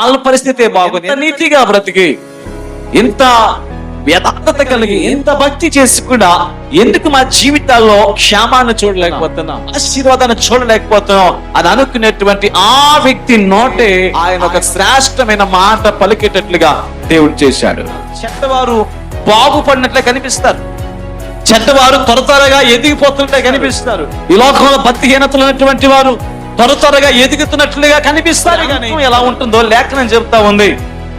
వాళ్ళ పరిస్థితి బాగుంది. ఎంత నీతిగా బ్రతికి, ఎంత యథార్థత కలిగి, ఎంత భక్తి చేసి కూడా ఎందుకు మా జీవితాల్లో క్షేమాన్ని చూడలేకపోతున్నాం, ఆశీర్వాదాన్ని చూడలేకపోతున్నాం అని అనుకునేటువంటి ఆ వ్యక్తి నోటే ఆయన ఒక శ్రేష్టమైన మాట పలికేటట్లుగా దేవుడు చేశాడు. చెడ్డవారు బాగుపడినట్లే కనిపిస్తారు, చెడ్డవారు త్వరగా ఎదిగిపోతున్నట్లే కనిపిస్తారు, ఈ లోకంలో భక్తిహీనతలు ఉన్నటువంటి వారు త్వరగా ఎదుగుతున్నట్లుగా కనిపిస్తారు. కానీ ఎలా ఉంటుందో లేఖనం చెప్తా ఉంది.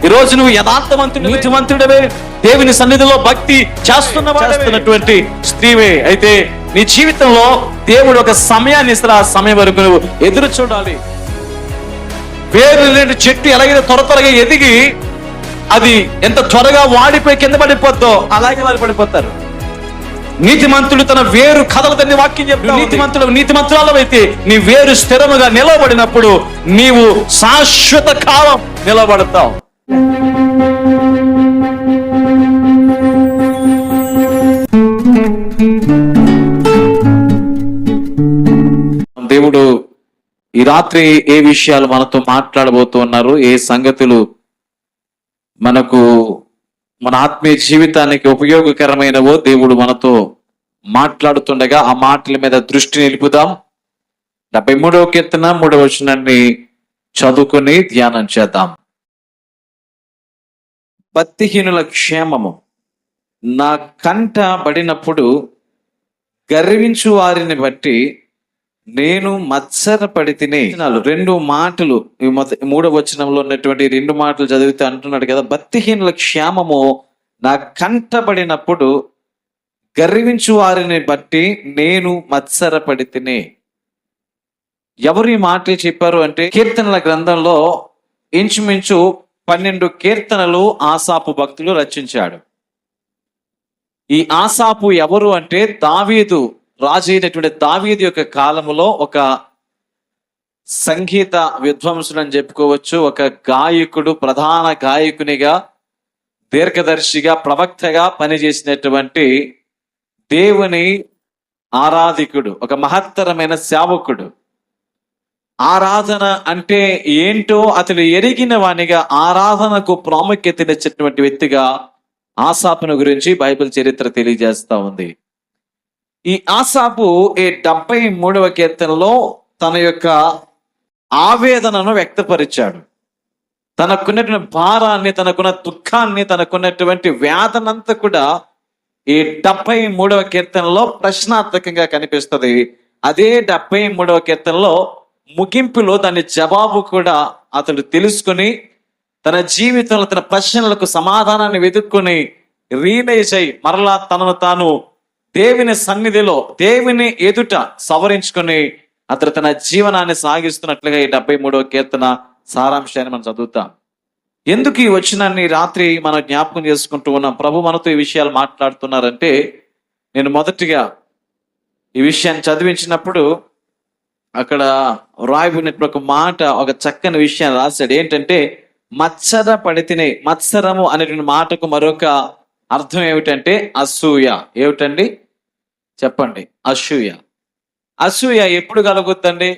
ఈ రోజు నువ్వు యథార్థవంతుడు, నీతిమంతుడవే, దేవుని సన్నిధిలో భక్తి చేస్తున్నటువంటి స్త్రీవే అయితే నీ జీవితంలో దేవుడు ఒక సమయాన్ని ఇస్తారు. ఆ సమయం వరకు నువ్వు ఎదురు చూడాలి. వేరు లేని చెట్టు ఎలాగైతే త్వరగా ఎదిగి అది ఎంత త్వరగా వాడిపోయి కింద పడిపోద్దో అలాగే వాళ్ళు పడిపోతారు. నీతిమంతుడు తన వేరు కదలదని వాక్యం చెప్తాడు. నీతిమంతురాలవైతే నీ వేరు స్థిరముగా నిలబడినప్పుడు నీవు శాశ్వత కాలం నిలబడతావు. దేవుడు ఈ రాత్రి ఏ విషయాలు మనతో మాట్లాడబోతున్నారు, ఏ సంగతులు మనకు మన ఆత్మీయ జీవితానికి ఉపయోగకరమైనవో దేవుడు మనతో మాట్లాడుతుండగా ఆ మాటల మీద దృష్టి నిలుపుదాం. 73వ కీర్తన 3వ వచనాన్ని చదువుకుని ధ్యానం చేద్దాం. భక్తిహీనుల క్షేమము నా కంట పడినప్పుడు గర్వించు వారిని బట్టి నేను మత్సర పడి తినే. 2 మాటలు 3వ వచనంలో ఉన్నటువంటి 2 మాటలు చదివితే అంటున్నాడు కదా, భక్తిహీనుల క్షేమము నా కంటబడినప్పుడు గర్వించు వారిని బట్టి నేను మత్సర పడి తినే. ఎవరు ఈ మాటలు చెప్పారు అంటే, కీర్తనల గ్రంథంలో ఇంచుమించు 12 కీర్తనలు ఆసాపు భక్తులు రచించాడు. ఈ ఆసాపు ఎవరు అంటే, దావీదు రాజు అయినటువంటి దావీదు యొక్క కాలములో ఒక సంగీత విద్వాంసుడు అని చెప్పుకోవచ్చు, ఒక గాయకుడు, ప్రధాన గాయకునిగా, దీర్ఘదర్శిగా, ప్రవక్తగా పనిచేసినటువంటి దేవుని ఆరాధికుడు, ఒక మహత్తరమైన సేవకుడు. ఆరాధన అంటే ఏంటో అతడు ఎరిగిన వానిగా ఆరాధనకు ప్రాముఖ్యతనిచ్చినటువంటి వ్యక్తిగా ఆసాపును గురించి బైబిల్ చరిత్ర తెలియజేస్తా ఉంది. ఈ ఆసాపు ఈ 73వ కీర్తనలో తన యొక్క ఆవేదనను వ్యక్తపరిచాడు. తనకున్నటువంటి భారాన్ని, తనకున్న దుఃఖాన్ని, తనకున్నటువంటి వేదనంతా కూడా ఈ 73వ కీర్తనలో ప్రశ్నార్థకంగా కనిపిస్తుంది. అదే 73వ కీర్తనలో ముగింపులో దాని జవాబు కూడా అతడు తెలుసుకుని తన జీవితంలో తన ప్రశ్నలకు సమాధానాన్ని వెతుక్కుని రియలైజ్ అయి మరలా తనను తాను దేవుని సన్నిధిలో, దేవుని ఎదుట సవరించుకొని అతడు తన జీవనాన్ని సాగిస్తున్నట్లుగా ఈ 73వ కీర్తన సారాంశాన్ని మనం చదువుతాం. ఎందుకు ఈ వచనాన్ని రాత్రి మనం జ్ఞాపకం చేసుకుంటూ ఉన్నాం? ప్రభు మనతో ఈ విషయాలు మాట్లాడుతున్నారంటే, నేను మొదటిగా ఈ విషయాన్ని చదివించినప్పుడు అక్కడ రాయబడినప్పుడు ఒక మాట, ఒక చక్కని విషయాన్ని రాశాడు. ఏంటంటే, మత్సర పడితినే. మత్సరము అనేటువంటి మాటకు మరొక అర్థం ఏమిటంటే అసూయ. ఏమిటండి చెప్పండి? అసూయ. అసూయ ఎప్పుడు కలుగుద్దండి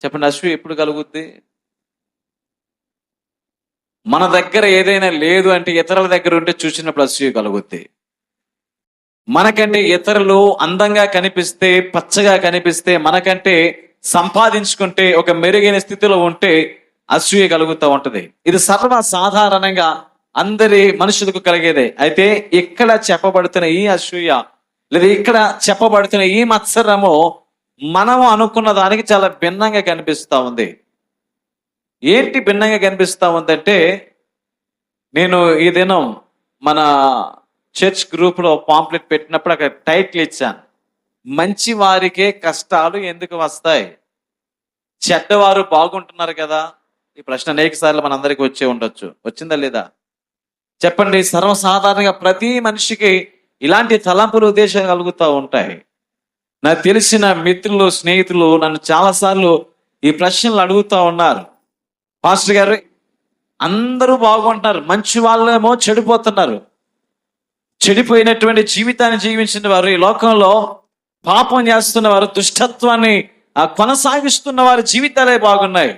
చెప్పండి? అసూయ ఎప్పుడు కలుగుద్ది? మన దగ్గర ఏదైనా లేదు అంటే ఇతరుల దగ్గర ఉంటే చూసినప్పుడు అసూయ కలుగుద్ది. మనకంటే ఇతరులు అందంగా కనిపిస్తే, పచ్చగా కనిపిస్తే, మనకంటే సంపాదించుకుంటే, ఒక మెరుగైన స్థితిలో ఉంటే అసూయ కలుగుతూ ఉంటది. ఇది సర్వసాధారణంగా అందరి మనుషులకు కలిగేదే. అయితే ఇక్కడ చెప్పబడుతున్న ఈ అసూయ, లేదా ఇక్కడ చెప్పబడుతున్న ఈ మత్సరము మనము అనుకున్న దానికి చాలా భిన్నంగా కనిపిస్తూ ఉంది. ఏంటి భిన్నంగా కనిపిస్తూ ఉందంటే, నేను ఈ దినం మన చర్చ్ గ్రూప్లో పాంప్లెట్ పెట్టినప్పుడు అక్కడ టైటిల్ ఇచ్చాను, మంచి వారికే కష్టాలు ఎందుకు వస్తాయి, చెడ్డవారు బాగుంటున్నారు కదా. ఈ ప్రశ్న అనేక సార్లు మనందరికీ వచ్చే ఉండొచ్చు. వచ్చిందా లేదా చెప్పండి? సర్వసాధారణంగా ప్రతి మనిషికి ఇలాంటి తలంపులు, ఉద్దేశాలు కలుగుతూ ఉంటాయి. నాకు తెలిసిన మిత్రులు, స్నేహితులు నన్ను చాలాసార్లు ఈ ప్రశ్నలు అడుగుతూ ఉన్నారు. పాస్టర్ గారు, అందరూ బాగుంటున్నారు, మంచి వాళ్ళేమో చెడిపోతున్నారు. చెడిపోయినటువంటి జీవితాన్ని జీవించిన వారు, ఈ లోకంలో పాపం చేస్తున్న వారు, దుష్టత్వాన్ని కొనసాగిస్తున్న వారి జీవితాలే బాగున్నాయి.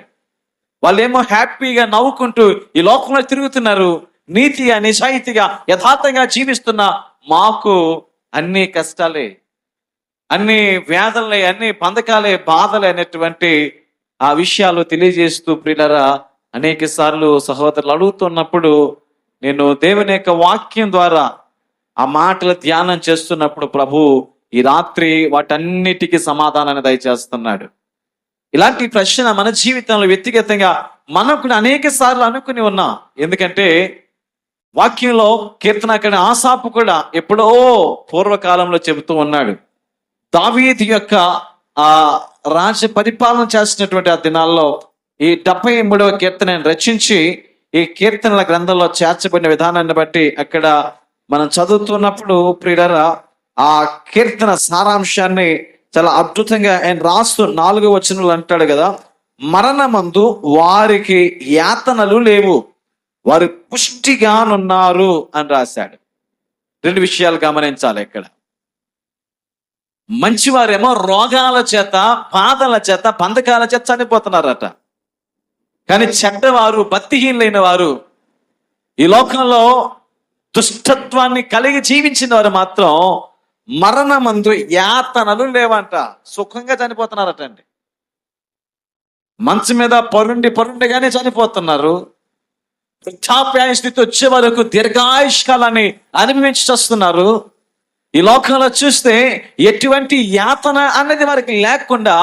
వాళ్ళేమో హ్యాపీగా నవ్వుకుంటూ ఈ లోకంలో తిరుగుతున్నారు. నీతిగా, నిజాయితీగా, యథార్థంగా జీవిస్తున్న మాకు అన్ని కష్టాలే, అన్ని వ్యాధులే, అన్ని బంధకాలే, బాధలే అనేటువంటి ఆ విషయాలు తెలియజేస్తూ ప్రియులారా అనేక సార్లు సహోదరులు అడుగుతున్నప్పుడు నేను దేవుని యొక్క వాక్యం ద్వారా ఆ మాటలు ధ్యానం చేస్తున్నప్పుడు ప్రభు ఈ రాత్రి వాటన్నిటికీ సమాధానాన్ని దయచేస్తున్నాడు. ఇలాంటి ప్రశ్న మన జీవితంలో వ్యక్తిగతంగా మనం కూడా అనేక సార్లు అనుకుని ఉన్నాం. ఎందుకంటే వాక్యంలో కీర్తనకారుడు ఆసాపు కూడా ఎప్పుడో పూర్వకాలంలో చెబుతూ ఉన్నాడు. దావీదు యొక్క ఆ రాజ్య పరిపాలన చేసినటువంటి ఆ దినాల్లో ఈ 73వ కీర్తనను రచించి ఈ కీర్తనల గ్రంథంలో చేర్చబడిన విధానాన్ని బట్టి అక్కడ మనం చదువుతున్నప్పుడు ప్రియులారా ఆ కీర్తన సారాంశాన్ని చాలా అద్భుతంగా ఆయన రాస్తూ 4వ వచనంలో అంటాడు కదా, మరణమందు వారికి యాతనలు లేవు, వారు పుష్టిగానున్నారు అని రాశాడు. 2 విషయాలు గమనించాలి ఇక్కడ. మంచివారేమో రోగాల చేత, బాధల చేత, బంధకాల చేత చనిపోతున్నారట. కానీ చెడ్డవారు, భక్తిహీనులైన వారు, ఈ లోకంలో దుష్టత్వాన్ని కలిగి జీవించిన వారు మాత్రం మరణమందు యాతనలు లేవంట, సుఖంగా చనిపోతున్నారట అండి. మంచం మీద పరుండిగానే చనిపోతున్నారు. వృద్ధాప్యాయ స్థితి వచ్చే వరకు దీర్ఘాయుష్కాలాన్ని అనుభవించి వస్తున్నారు. ఈ లోకంలో చూస్తే ఎటువంటి యాతన అనేది వారికి లేకుండా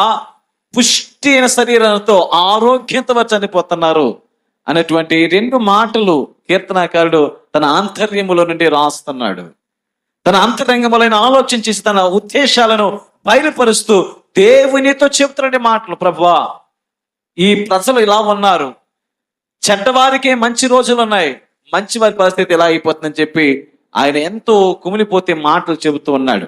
పుష్టి అయిన శరీరంతో ఆరోగ్యంతో వారు చనిపోతున్నారు అనేటువంటి 2 మాటలు కీర్తనాకారుడు తన ఆంతర్యములో నుండి రాస్తున్నాడు. తన అంతరంగములైన ఆలోచన చేసి తన ఉద్దేశాలను బయలుపరుస్తూ దేవునితో చెబుతున్న మాటలు. ప్రభువా, ఈ ప్రజలు ఇలా ఉన్నారు, చెడ్డవారికే మంచి రోజులు ఉన్నాయి, మంచి వారి పరిస్థితి ఎలా అయిపోతుందని చెప్పి ఆయన ఎంతో కుమిలిపోతే మాటలు చెబుతూ ఉన్నాడు.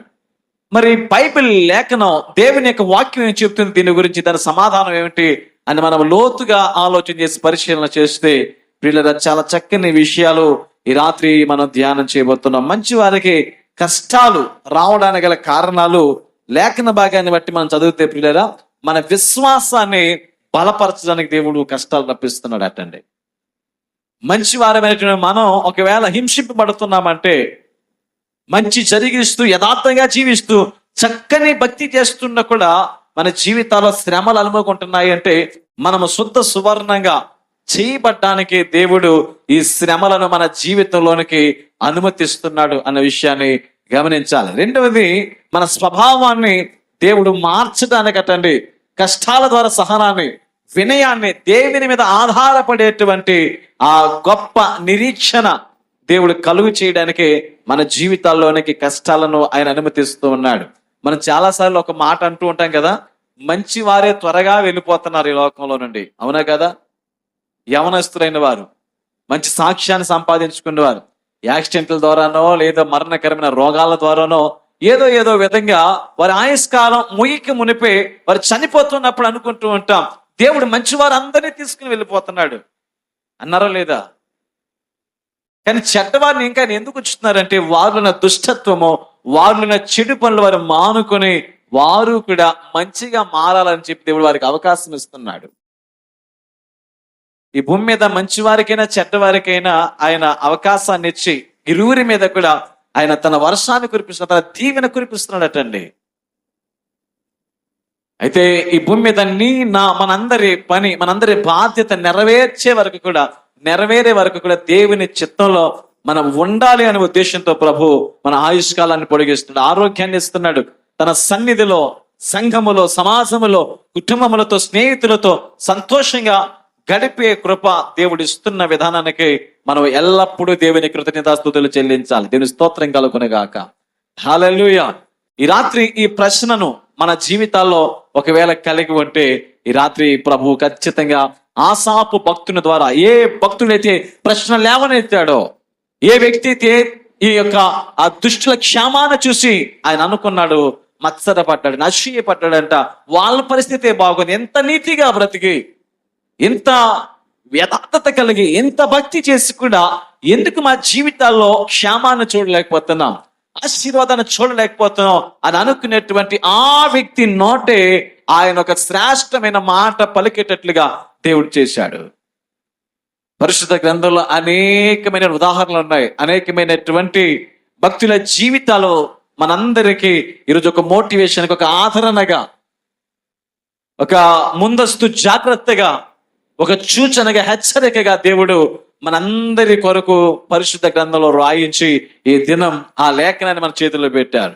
మరి బైబిల్ లేఖనం దేవుని యొక్క వాక్యం ఏం చెబుతుంది దీని గురించి, దాని సమాధానం ఏమిటి అని మనం లోతుగా ఆలోచన చేసి పరిశీలన చేస్తే ప్రియులారా చాలా చక్కని విషయాలు ఈ రాత్రి మనం ధ్యానం చేయబోతున్నాం. మంచి వారికి కష్టాలు రావడానికి గల కారణాలు లేఖన భాగాన్ని బట్టి మనం చదివితే ప్రియులారా మన విశ్వాసాన్ని బలపరచడానికి దేవుడు కష్టాలు రప్పిస్తున్నాడు అటండి. మంచి వారమైనటువంటి మనం ఒకవేళ హింసింపబడుతున్నామంటే, మంచి జరిగిస్తూ యథార్థంగా జీవిస్తూ చక్కని భక్తి చేస్తున్నా కూడా మన జీవితాల్లో శ్రమలు అనుభవించుకుంటున్నాయి అంటే మనము శుద్ధ సువర్ణంగా చేయబడ్డానికి దేవుడు ఈ శ్రమలను మన జీవితంలోనికి అనుమతిస్తున్నాడు అన్న విషయాన్ని గమనించాలి. రెండవది, మన స్వభావాన్ని దేవుడు మార్చడానికి అటండి కష్టాల ద్వారా సహనాన్ని, వినయాన్ని, దేవుని మీద ఆధారపడేటువంటి ఆ గొప్ప నిరీక్షణ దేవుడు కలుగు చేయడానికి మన జీవితాల్లోనికి కష్టాలను ఆయన అనుమతిస్తూ ఉన్నాడు. మనం చాలాసార్లు ఒక మాట అంటూ ఉంటాం కదా, మంచి వారే త్వరగా వెళ్ళిపోతున్నారు ఈ లోకంలో నుండి, అవునా కదా? యవనస్తులైన వారు, మంచి సాక్ష్యాన్ని సంపాదించుకునేవారు యాక్సిడెంట్ల ద్వారానో లేదా మరణకరమైన రోగాల ద్వారానో ఏదో విధంగా వారి ఆయుష్కాలం ముగికి మునిపే వారు చనిపోతున్నప్పుడు అనుకుంటూ ఉంటాం, దేవుడు మంచివారు అందరినీ తీసుకుని వెళ్ళిపోతున్నాడు అన్నారా లేదా? కానీ చెడ్డవారిని ఇంకా ఎందుకు ఉంచుతున్నారంటే వారున్న దుష్టత్వము, వారున్న చెడు పనులు వారు మానుకొని వారు కూడా మంచిగా మారాలని చెప్పి దేవుడు వారికి అవకాశం ఇస్తున్నాడు. ఈ భూమి మీద మంచివారికైనా చెడ్డవారికైనా ఆయన అవకాశాన్ని ఇచ్చి ఇరువురి మీద కూడా ఆయన తన వర్షాన్ని కురిపిస్తున్నాడు, తన దీవెన కురిపిస్తున్నాడటండి. అయితే ఈ భూమి మీద మనందరి పని, మనందరి బాధ్యత నెరవేరే వరకు కూడా దేవుని చిత్తంలో మనం ఉండాలి అనే ఉద్దేశంతో ప్రభు మన ఆయుష్కాలాన్ని పొడిగిస్తున్నాడు, ఆరోగ్యాన్ని ఇస్తున్నాడు. తన సన్నిధిలో, సంఘములో, సమాజములో, కుటుంబములతో, స్నేహితులతో సంతోషంగా గడిపే కృప దేవుడు ఇస్తున్న విధానానికి మనం ఎల్లప్పుడూ దేవుని కృతజ్ఞతాస్తుతులు చెల్లించాలి. దేవుని స్తోత్రం కలుగునుగాక. హల్లెలూయా. ఈ రాత్రి ఈ ప్రశ్నను మన జీవితాల్లో ఒకవేళ కలిగి ఉంటే ఈ రాత్రి ప్రభు ఖచ్చితంగా ఆసాపు భక్తుని ద్వారా, ఏ భక్తుడైతే ప్రశ్న లేవనెత్తాడో, ఏ వ్యక్తి అయితే ఈ యొక్క ఆ దుష్టుల క్షేమాన్ని చూసి ఆయన అనుకున్నాడు, మత్సరపడ్డాడు, నశియపడ్డాడంట, వాళ్ళ పరిస్థితి బాగుంది, ఎంత నీతిగా బ్రతికి, ఎంత యథార్థత కలిగి, ఎంత భక్తి చేసి కూడా ఎందుకు మా జీవితాల్లో క్షేమాన్ని చూడలేకపోతున్నాం, ఆశీర్వాదాన్ని చూడలేకపోతున్నాం అని అనుకునేటువంటి ఆ వ్యక్తి నోటే ఆయన ఒక శ్రేష్టమైన మాట పలికేటట్లుగా దేవుడు చేశాడు. పరిశుద్ధ గ్రంథంలో అనేకమైన ఉదాహరణలు ఉన్నాయి. అనేకమైనటువంటి భక్తుల జీవితాలు మనందరికీ ఈరోజు ఒక మోటివేషన్, ఒక ఆదరణగా, ఒక ముందస్తు జాగ్రత్తగా, ఒక సూచనగా, హెచ్చరికగా దేవుడు మనందరి కొరకు పరిశుద్ధ గ్రంథంలో రాయించి ఈ దినం ఆ లేఖనాన్ని మన చేతుల్లో పెట్టారు.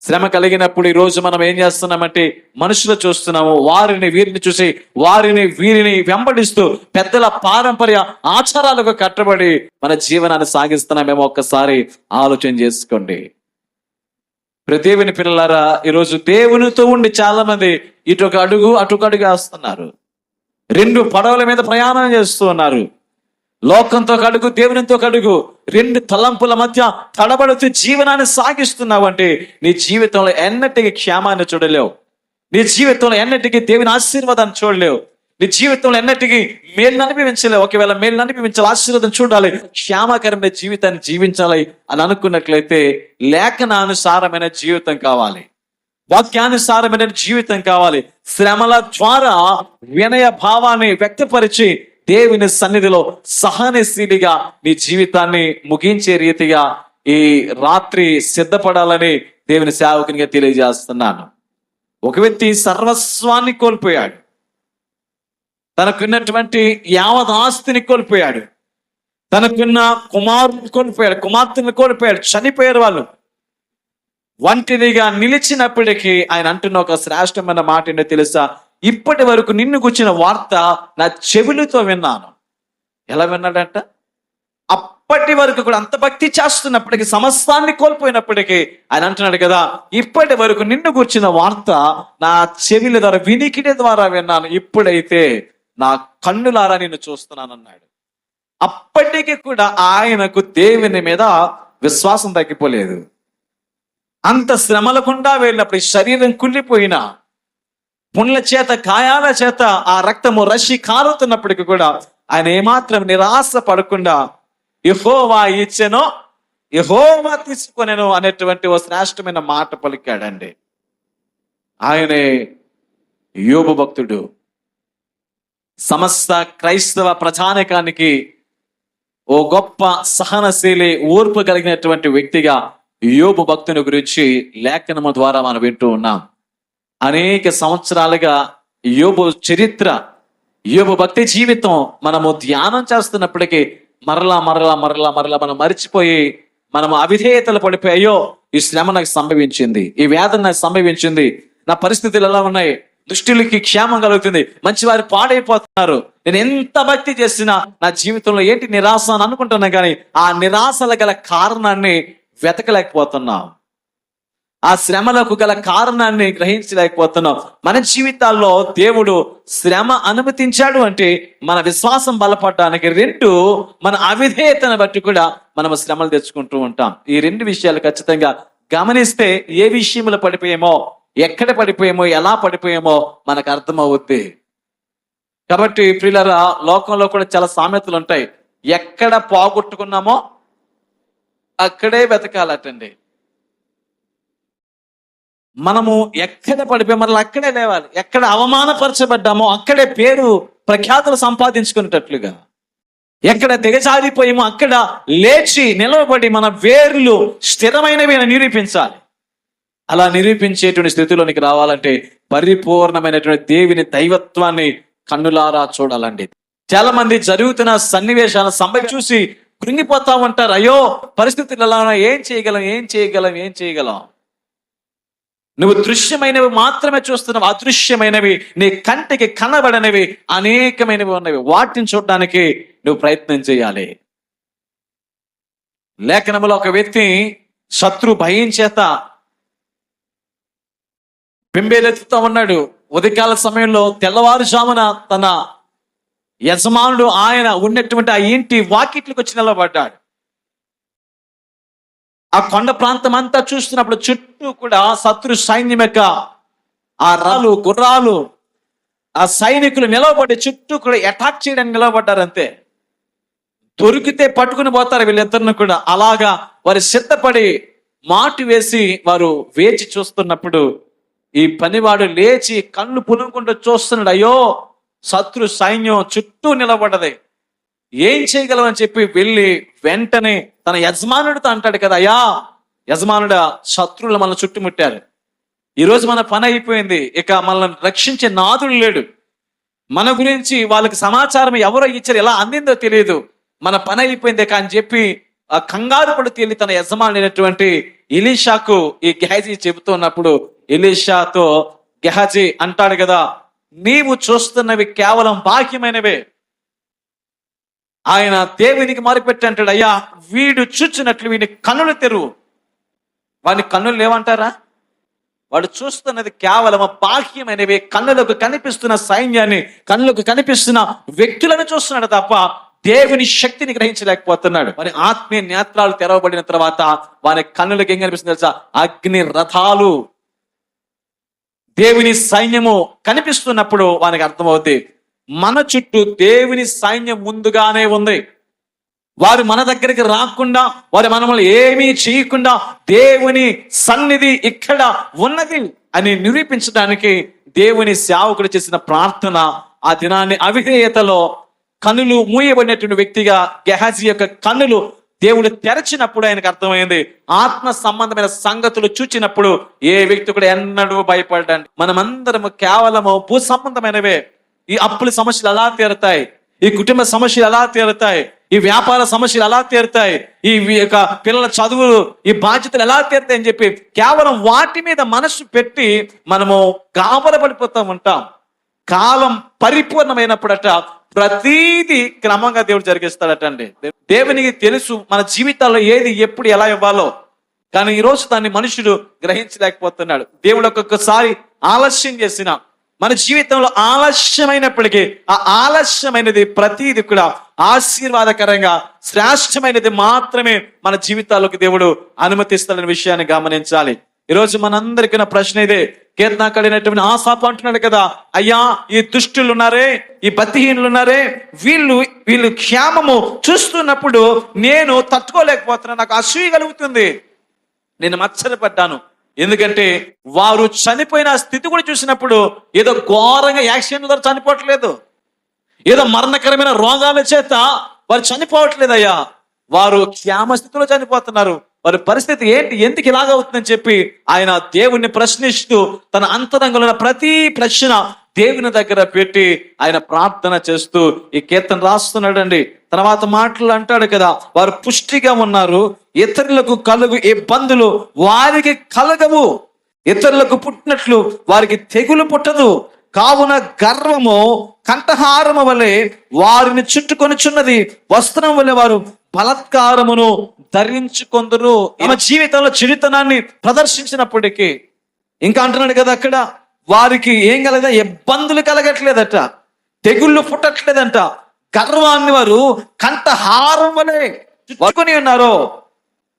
శ్రమ కలిగినప్పుడు ఈ రోజు మనం ఏం చేస్తున్నామంటే మనుషులు చూస్తున్నాము, వారిని వీరిని చూసి వారిని వీరిని వెంబడిస్తూ పెద్దల పారంపర్య ఆచారాలకు కట్టబడి మన జీవనాన్ని సాగిస్తున్నామేమో ఒక్కసారి ఆలోచన చేసుకోండి. దేవుని పిల్లలారా, ఈరోజు దేవునితో ఉండి చాలా మంది ఇటొక అడుగు అటొక అడుగు వేస్తున్నారు. 2 పడవల మీద ప్రయాణం చేస్తూ ఉన్నారు. లోకంతో ఒక అడుగు, దేవునితో ఒక అడుగు, 2 తలంపుల మధ్య తడబడుతూ జీవనాన్ని సాగిస్తున్నావు అంటే నీ జీవితంలో ఎన్నటికీ క్షేమాన్ని చూడలేవు. నీ జీవితంలో ఎన్నటికీ దేవుని ఆశీర్వాదాన్ని చూడలేవు. నీ జీవితంలో ఎన్నటికీ మేలు అనుభవించలేవు. ఒకవేళ మేలు అనుభవించాలి, ఆశీర్వాదం చూడాలి, క్షేమకరమైన జీవితాన్ని జీవించాలి అని అనుకున్నట్లయితే లేఖనానుసారమైన జీవితం కావాలి, వాక్యానుసారమైన జీవితం కావాలి. శ్రమల ద్వారా వినయ భావాన్ని వ్యక్తపరిచి దేవుని సన్నిధిలో సహనశీలిగా నీ జీవితాన్ని ముగించే రీతిగా ఈ రాత్రి సిద్ధపడాలని దేవుని సేవకునిగా తెలియజేస్తున్నాను. ఒక వ్యక్తి సర్వస్వాన్ని కోల్పోయాడు, తనకున్నటువంటి యావత్ ఆస్తిని కోల్పోయాడు, తనకున్న కుమారుని కోల్పోయాడు, కుమార్తెను కోల్పోయాడు, చనిపోయారు వాళ్ళు. ఒంటరిగా నిలిచినప్పటికీ ఆయన అంటున్న ఒక శ్రేష్టమైన మాట ఏంటో తెలుసా? ఇప్పటి వరకు నిన్ను గుచ్చిన వార్త నా చెవులతో విన్నాను. ఎలా విన్నాడంట? అప్పటి వరకు కూడా అంత భక్తి చేస్తున్నప్పటికీ, సమస్తాన్ని కోల్పోయినప్పటికీ ఆయన అంటున్నాడు కదా, ఇప్పటి వరకు నిన్ను గుర్చిన వార్త నా చెవుల ద్వారా, వినికిడి ద్వారా విన్నాను, ఇప్పుడైతే నా కన్నులారా నిన్ను చూస్తున్నాను అన్నాడు. అప్పటికి కూడా ఆయనకు దేవుని మీద విశ్వాసం తగ్గిపోలేదు. అంత శ్రమల గుండా వెళ్ళినప్పుడు శరీరం కుళ్ళిపోయినా, పుండ్ల చేత, గాయాల చేత ఆ రక్తము రషి కారుతున్నప్పటికీ కూడా ఆయన ఏమాత్రం నిరాశ పడకుండా యెహోవా ఇచ్చెనో యెహోవా తీసుకొనెను అనేటువంటి ఓ శ్రేష్టమైన మాట పలికాడండి. ఆయనే యోబు భక్తుడు. సమస్త క్రైస్తవ ప్రజానికానికి ఓ గొప్ప సహనశీలి, ఓర్పు కలిగినటువంటి వ్యక్తిగా యోబు భక్తుని గురించి లేఖనము ద్వారా మనం వింటూ ఉన్నాం. అనేక సంవత్సరాలుగా యోబు చరిత్ర, యోబు భక్తి జీవితం మనము ధ్యానం చేస్తున్నప్పటికీ మరలా మరలా మరలా మరలా మనం మరిచిపోయి మనము అవిధేయతలు పడిపోయి, అయ్యో ఈ శ్రమ నాకు సంభవించింది, ఈ వేదన నాకు సంభవించింది, నా పరిస్థితులు ఎలా ఉన్నాయి, దుష్టులకి క్షేమం కలుగుతుంది, మంచివారు పాడైపోతున్నారు, నేను ఎంత భక్తి చేసినా నా జీవితంలో ఏంటి నిరాశ అని అనుకుంటున్నా, కానీ ఆ నిరాశల గల కారణాన్ని వెతకలేకపోతున్నాం, ఆ శ్రమలకు గల కారణాన్ని గ్రహించలేకపోతున్నాం. మన జీవితాల్లో దేవుడు శ్రమ అనుమతించాడు అంటే మన విశ్వాసం బలపడడానికి, 2 మన అవిధేయతను బట్టి కూడా మనము శ్రమలు తెచ్చుకుంటూ ఉంటాం. ఈ 2 విషయాలు ఖచ్చితంగా గమనిస్తే ఏ విషయంలో పడిపోయామో, ఎక్కడ పడిపోయామో, ఎలా పడిపోయామో మనకు అర్థమవుద్ది. కాబట్టి ప్రియులారా, లోకంలో కూడా చాలా సామెతలు ఉంటాయి. ఎక్కడ పోగొట్టుకున్నామో అక్కడే వెతకాలటండి. మనము ఎక్కడ పడిపోయి మరలా అక్కడే లేవాలి. ఎక్కడ అవమానపరచబడ్డామో అక్కడే పేరు ప్రఖ్యాతులు సంపాదించుకునేటట్లుగా, ఎక్కడ దిగజారిపోయామో అక్కడ లేచి నిలవబడి మన వేర్లు స్థిరమైనవి అని నిరూపించాలి. అలా నిరూపించేటువంటి స్థితిలోనికి రావాలంటే పరిపూర్ణమైనటువంటి దేవుని దైవత్వాన్ని కన్నులారా చూడాలండి. చాలా మంది జరుగుతున్న సన్నివేశాలను చూసి కృంగిపోతా ఉంటారు. అయ్యో పరిస్థితులు ఎలా ఉన్నా, ఏం చేయగలం. నువ్వు దృశ్యమైనవి మాత్రమే చూస్తున్నావు, అదృశ్యమైనవి, నీ కంటికి కనబడనివి అనేకమైనవి ఉన్నవి. వాటిని చూడడానికి నువ్వు ప్రయత్నం చేయాలి. లేఖనములో ఒక వ్యక్తి శత్రు భయం చేత బెంబేలెత్తుతూ ఉన్నాడు. ఉదయకాల సమయంలో తెల్లవారుజామున తన యజమానుడు ఆయన ఉన్నటువంటి ఆ ఇంటి వాకిట్లకు వచ్చి నిలబడ్డాడు. ఆ కొండ ప్రాంతం అంతా చూస్తున్నప్పుడు చుట్టూ కూడా శత్రు సైన్యం యొక్క ఆ రాళ్ళు, గుర్రాలు, ఆ సైనికులు నిలవబడి చుట్టూ కూడా అటాక్ చేయడానికి నిలబడ్డారు. అంతే, దొరికితే పట్టుకుని పోతారు వీళ్ళిద్దరిని కూడా. అలాగా వారు సిద్ధపడి మాటు వేసి వారు వేచి చూస్తున్నప్పుడు ఈ పనివాడు లేచి కళ్ళు పులుముకుంటూ చూస్తున్నాడు. అయ్యో, శత్రు సైన్యం చుట్టూ నిలబడ్డది, ఏం చేయగలమని చెప్పి వెళ్ళి వెంటనే తన యజమానుడితో అంటాడు కదా, అయ్యా యజమానుడా, శత్రువులు మనల్ని చుట్టుముట్టారు, ఈరోజు మన పని అయిపోయింది, ఇక మనల్ని రక్షించే నాదుడు లేడు, మన గురించి వాళ్ళకి సమాచారం ఎవరో ఇచ్చారు, ఎలా అందిందో తెలియదు, మన పని అయిపోయింది అని చెప్పి ఆ కంగారు పడి తేలి తన యజమానుడైనటువంటి ఎలీషాకు ఈ గెహజీ చెబుతున్నప్పుడు ఎలీషాతో గెహజీ అంటాడు కదా, నీవు చూస్తున్నవి కేవలం బాహ్యమైనవే. ఆయన దేవునికి మొరపెట్టి అంటాడు, అయ్యా వీడు చూచినట్లు వీని కన్నులు తెరువు. వాని కన్నులు లేవంటారా? వాడు చూస్తున్నది కేవలం బాహ్యమైనవి, కన్నులకు కనిపిస్తున్న సైన్యాన్ని, కన్నులకు కనిపిస్తున్న వ్యక్తులను చూస్తున్నాడు తప్ప దేవుని శక్తిని గ్రహించలేకపోతున్నాడు. మరి ఆత్మీయ నేత్రాలు తెరవబడిన తర్వాత వారి కన్నులకు ఏం కనిపిస్తుంది తెలుసా? అగ్ని రథాలు, దేవుని సైన్యము కనిపిస్తున్నప్పుడు వానికి అర్థమవుతుంది, మన చుట్టూ దేవుని సైన్యం ముందుగానే ఉంది. వారు మన దగ్గరికి రాకుండా, వారు మనల్ని ఏమీ చేయకుండా దేవుని సన్నిధి ఇక్కడ ఉన్నది అని నిరూపించడానికి దేవుని సేవకుడు చేసిన ప్రార్థన ఆ దినాన్ని అవిధేయతలో కన్నులు మూయబడినటువంటి వ్యక్తిగా గెహజీ యొక్క కన్నులు దేవుడు తెరచినప్పుడు ఆయనకు అర్థమైంది, ఆత్మ సంబంధమైన సంగతులు చూచినప్పుడు ఏ వ్యక్తి కూడా ఎన్నడూ భయపడ్డాడు. మనమందరము కేవలము భూ సంబంధమైనవే. ఈ అప్పుల సమస్యలు ఎలా తీరుతాయి, ఈ కుటుంబ సమస్యలు ఎలా తీరుతాయి, ఈ వ్యాపార సమస్యలు ఎలా తీరుతాయి, ఈ యొక్క పిల్లల చదువులు, ఈ బాధ్యతలు ఎలా తీరుతాయి అని చెప్పి కేవలం వాటి మీద మనసు పెట్టి మనము గాబరపడిపోతూ ఉంటాం. కాలం పరిపూర్ణమైనప్పుడట ప్రతీది క్రమంగా దేవుడు జరిగిస్తాడట అండి. దేవునికి తెలుసు మన జీవితాల్లో ఏది ఎప్పుడు ఎలా ఇవ్వాలో, కానీ ఈరోజు దాన్ని మనుషుడు గ్రహించలేకపోతున్నాడు. దేవుడు ఒక్కొక్కసారి ఆలస్యం చేసిన మన జీవితంలో ఆలస్యమైనప్పటికీ ఆ ఆలస్యమైనది ప్రతీది కూడా ఆశీర్వాదకరంగా శ్రేష్టమైనది మాత్రమే మన జీవితాల్లోకి దేవుడు అనుమతిస్తాడనే విషయాన్ని గమనించాలి. ఈరోజు మనందరికీ నా ప్రశ్న ఇదే. కీర్తనకారుడైనటువంటి ఆసాపు అంటున్నాడు కదా, అయ్యా ఈ దుష్టులు ఉన్నారే, ఈ భక్తిహీనులు ఉన్నారే, వీళ్ళు క్షేమము చూస్తున్నప్పుడు నేను తట్టుకోలేకపోతున్నా, నాకు అసూయ కలుగుతుంది, నేను మచ్చరపడ్డాను. ఎందుకంటే వారు చనిపోయిన స్థితి కూడా చూసినప్పుడు ఏదో ఘోరంగా యాక్సిడెంట్ ద్వారా చనిపోవట్లేదు, ఏదో మరణకరమైన రోగాల చేత వారు చనిపోవట్లేదయ్యా, వారు క్షేమ స్థితిలో చనిపోతున్నారు. వారి పరిస్థితి ఏంటి, ఎందుకు ఇలాగవుతుందని చెప్పి ఆయన దేవుణ్ణి ప్రశ్నిస్తూ తన అంతరంగంలో ఉన్న ప్రతి ప్రశ్న దేవుని దగ్గర పెట్టి ఆయన ప్రార్థన చేస్తూ ఈ కీర్తన రాస్తున్నాడండి. తర్వాత మాటలు అంటాడు కదా, వారు పుష్టిగా ఉన్నారు, ఇతరులకు కలుగు ఇబ్బందులు వారికి కలగవు, ఇతరులకు పుట్టినట్లు వారికి తెగులు పుట్టదు, కావున గర్వము కంఠహారము వలె వారిని చుట్టుకొనిచున్నది, వస్త్రం వలె వారు బలత్కారమును ధరించుకొందరు. తమ జీవితంలో చెడుతనాన్ని ప్రదర్శించినప్పటికీ ఇంకా అంటున్నాడు కదా అక్కడ, వారికి ఏం కలగ, ఇబ్బందులు కలగట్లేదట, తెగుళ్ళు పుట్టట్లేదంట, గర్వాన్ని వారు కంఠహారం వలె చుట్టుకొని ఉన్నారు,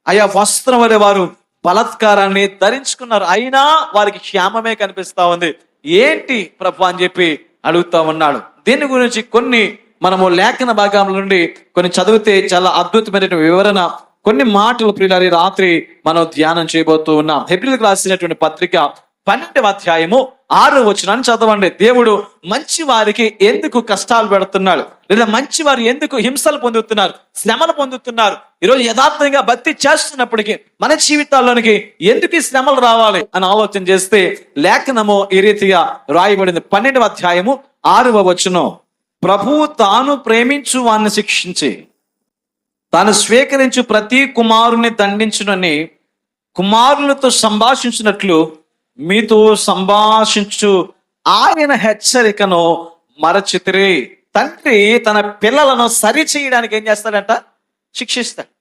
అయా వస్త్రం వలె వారు బలత్కారాన్ని ధరించుకున్నారు, అయినా వారికి క్షేమమే కనిపిస్తా ఉంది. ఏంటి ప్రభు అని చెప్పి అడుగుతా ఉన్నాడు. దీని గురించి కొన్ని మనము లేఖన భాగం నుండి కొన్ని చదివితే చాలా అద్భుతమైన వివరణ, కొన్ని మాటలు ప్రియులారి రాత్రి మనం ధ్యానం చేయబోతూ ఉన్నాం. హెబ్రీయులకు రాసినటువంటి పత్రిక 12వ అధ్యాయము 6వ వచనాన్ని చదవండి. దేవుడు మంచి వారికి ఎందుకు కష్టాలు పెడుతున్నాడు, లేదా మంచి వారు ఎందుకు హింసలు పొందుతున్నారు, శ్రమలు పొందుతున్నారు, ఈరోజు యథార్థంగా భక్తి చేస్తున్నప్పటికీ మన జీవితాల్లోనికి ఎందుకు ఈ శ్రమలు రావాలి అని ఆలోచన చేస్తే లేఖనము ఈ రీతిగా రాయబడింది. 12వ అధ్యాయము 6వ వచనం, ప్రభువు తాను ప్రేమించు వారిని శిక్షించి తాను స్వీకరించు ప్రతి కుమారుని దండించునని కుమారులతో సంభాషించినట్లు మీతో సంభాషించు ఆయన హెచ్చరికను మరచితిరి. తండ్రి తన పిల్లలను సరి చేయడానికి ఏం చేస్తాడంట, శిక్షిస్తాడు.